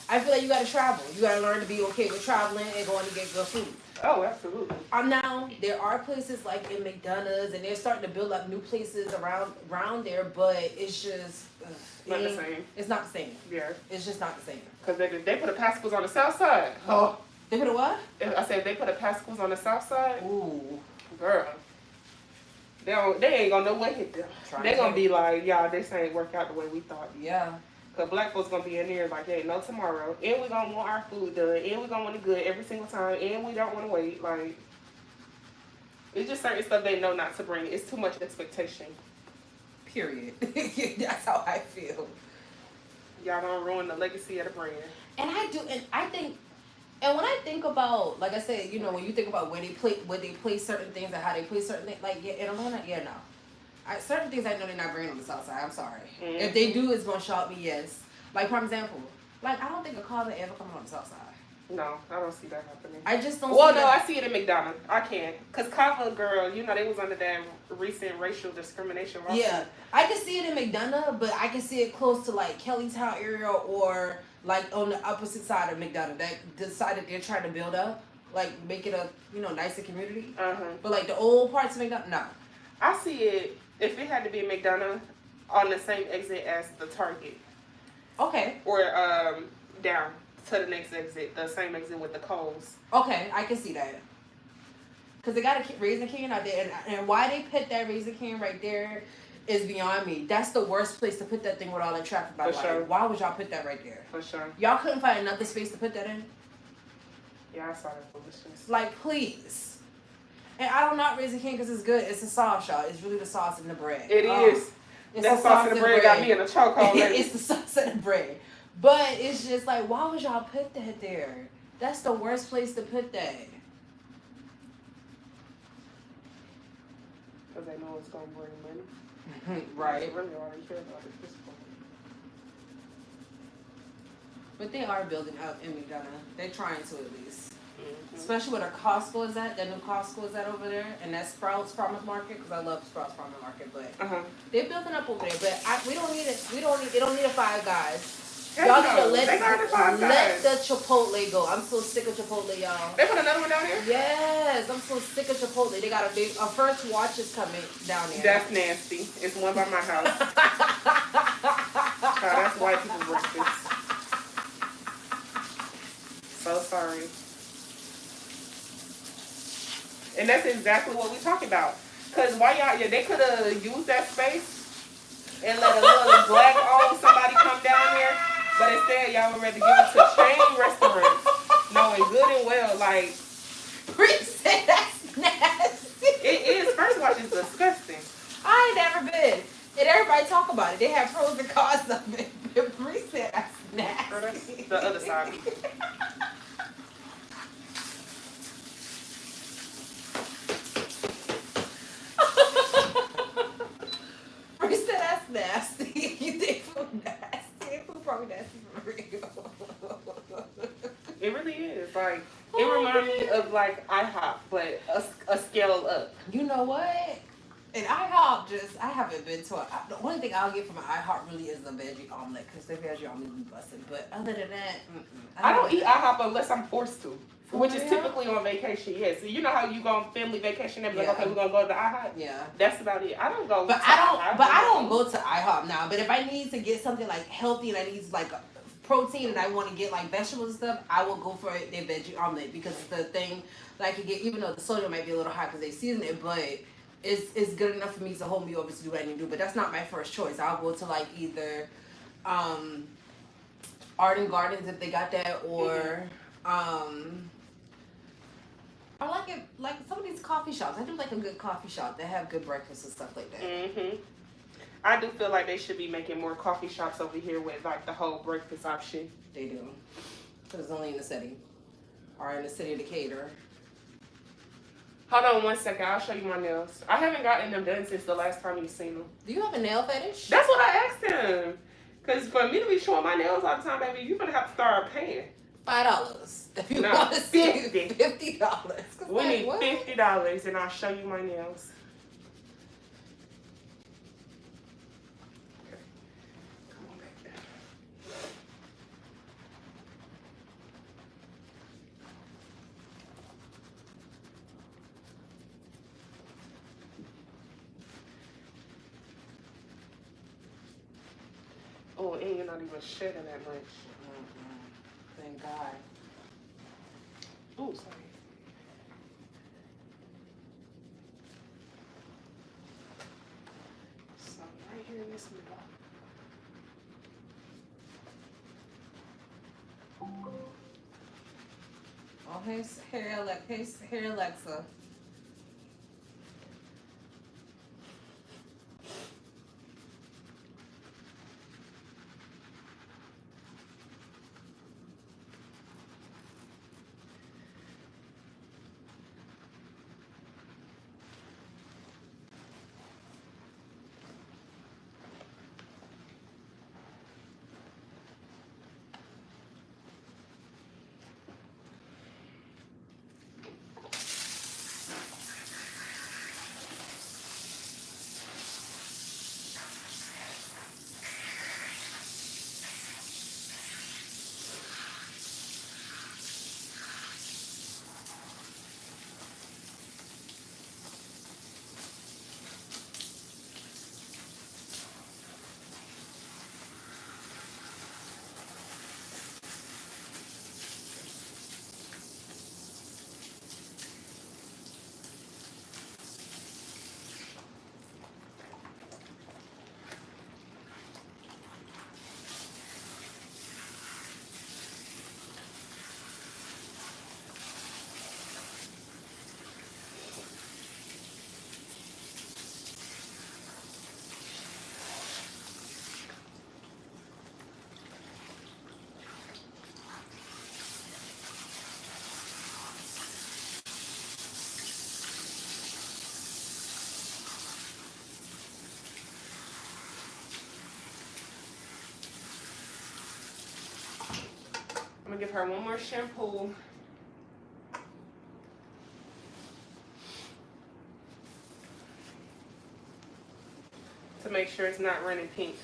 I feel like you got to travel. You got to learn to be okay with traveling and going to get good food. Oh, absolutely. Now, there are places like in McDonald's, and they're starting to build up new places around there, but it's just... Not the same. It's not the same. Yeah. It's just not the same. Because they put a Pascals on the south side. Oh. They put a what? I said they put a Pascals on the south side. Ooh. Girl. They ain't gonna know what hit them. They gonna be like, y'all, this ain't work out the way we thought. Yeah. Because black folks gonna be in there like, hey, no tomorrow. And we gonna want our food done. And we gonna want it good every single time. And we don't want to wait. Like, it's just certain stuff they know not to bring. It's too much expectation. Period. That's how I feel. Y'all don't ruin the legacy of the brand. And I do, and I think, and when I think about, like I said, when you think about where they place certain things and how they place certain things, like in Atlanta, no. Certain things I know they're not bringing on the south side. I'm sorry. Mm-hmm. If they do, it's gonna shock me. Yes. Like for example, like I don't think a car will ever come on the south side. No, I don't see that happening. I just don't. Well, see no, that. I see it in McDonald's. I can't, cause Kava girl, you know they was under that recent racial discrimination lawsuit. Yeah, I can see it in McDonough, but I can see it close to like Kellytown area or like on the opposite side of McDonough. That decided they're trying to build up, like make it a nicer community. But like the old parts of McDonough, no. I see it if it had to be a McDonough on the same exit as the Target. Okay. Or down to the next exit, the same exit with the Kohl's. Okay, I can see that. Because they got a Raisin Cane out there, and why they put that Raisin Cane right there is beyond me. That's the worst place to put that thing with all the traffic. By the way, sure. Why would y'all put that right there? For sure. Y'all couldn't find another space to put that in? Yeah, I saw that foolishness. Like, please. And I don't not Raisin Cane because it's good. It's the sauce, y'all. It's really the sauce in the bread. It is. It's that the sauce in the bread got me in a chokehold. It's the sauce in the bread. But it's just like, why would y'all put that there? That's the worst place to put that. Because they know it's going to bring money. Right. They really already care about it at this point. But they are building up in McDonough. They're trying to at least. Especially where the Costco is at. That new Costco is at over there. And that's Sprouts Farmers Market. Because I love Sprouts Farmers Market. But they're building up over there. But we don't need it. It don't need a Five Guys. Y'all need to let the Chipotle go. I'm so sick of Chipotle, y'all. They put another one down here? Yes, I'm so sick of Chipotle. They got a first watch is coming down there. That's nasty. It's one by my house. That's white people's breakfast. So sorry. And that's exactly what we talking about. Cause why y'all? They could have used that space and let a little black old somebody come down here. But instead, y'all would rather give it to chain restaurants, knowing good and well, like, Bree said that's nasty. It is. First watch is disgusting. I ain't never been. And everybody talk about it. They have pros and cons of it. But Bree said that's nasty. Girl, that's the other side. Bree said that's nasty. You think food nasty? Food probably nasty for real. It really is. Like, it reminds me of like IHOP, but a scale up. You know what? And IHOP I haven't been to the only thing I'll get from an IHOP really is the veggie omelet because the veggie omelet be busted. But other than that, I don't eat IHOP unless I'm forced to. Which is typically on vacation, yes. So you know how you go on family vacation and be like, okay, we're gonna go to IHOP? Yeah. That's about it. I don't go but to I don't IHOP. go to IHOP now. But if I need to get something like healthy and I need like protein and I want to get like vegetables and stuff, I will go for their veggie omelet because it's the thing that I can get, even though the sodium might be a little high because they season it, but it's good enough for me to hold me over to do what I need to do. But that's not my first choice. I'll go to like either Art and Gardens if they got that, or I like it like some of these coffee shops. I do like a good coffee shop that have good breakfast and stuff like that. I do feel like they should be making more coffee shops over here with like the whole breakfast option. They do. Because it's only in the city. Or in the city of Decatur. Hold on 1 second. I'll show you my nails. I haven't gotten them done since the last time you seen them. Do you have a nail fetish? That's what I asked him. Because for me to be showing my nails all the time, baby, you're going to have to start paying. $5. If you No, want to see $50. $50. We need $50 and I'll show you my nails. Okay. Come on back there. Oh, and you're not even shedding that much. Thank God. Oh, sorry. So right here in this middle. Oh, hey, Alexa. give her one more shampoo. To make sure it's not running pink.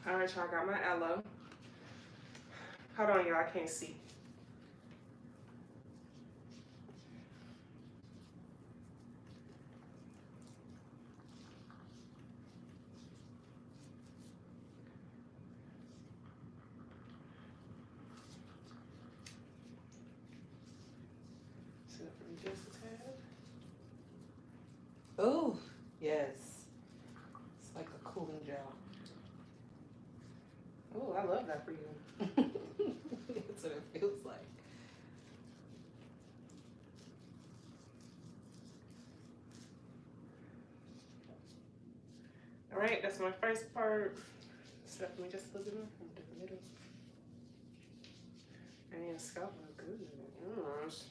All right, y'all, got my aloe. Hold on, y'all, I can't see. Oh, yes. It's like a cooling gel. Oh, I love that for you. That's what it feels like. All right, that's my first part. Stuff me just a little bit more from the middle. And your scalp look good. Yes.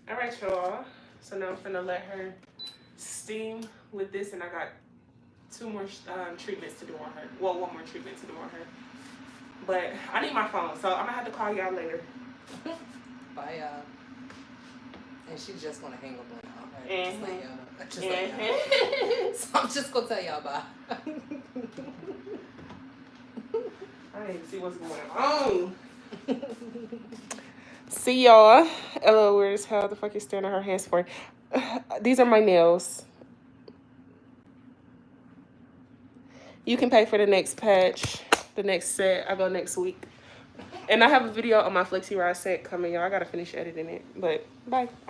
All right, y'all. So now I'm finna let her steam with this, and I got 2 more treatments to do on her. Well, 1 more treatment to do on her. But I need my phone, so I'm gonna have to call y'all later. Bye, y'all. And she's just gonna hang up on y'all. Right? Mm-hmm. Just let y'all know. So I'm just gonna tell y'all bye. I need to see what's going on. See y'all. Ella, where's how the fuck you staring at her hands for? These are my nails. You can pay for the next patch, the next set. I go next week. And I have a video on my Flexi Rod set coming, y'all. I gotta finish editing it. But bye.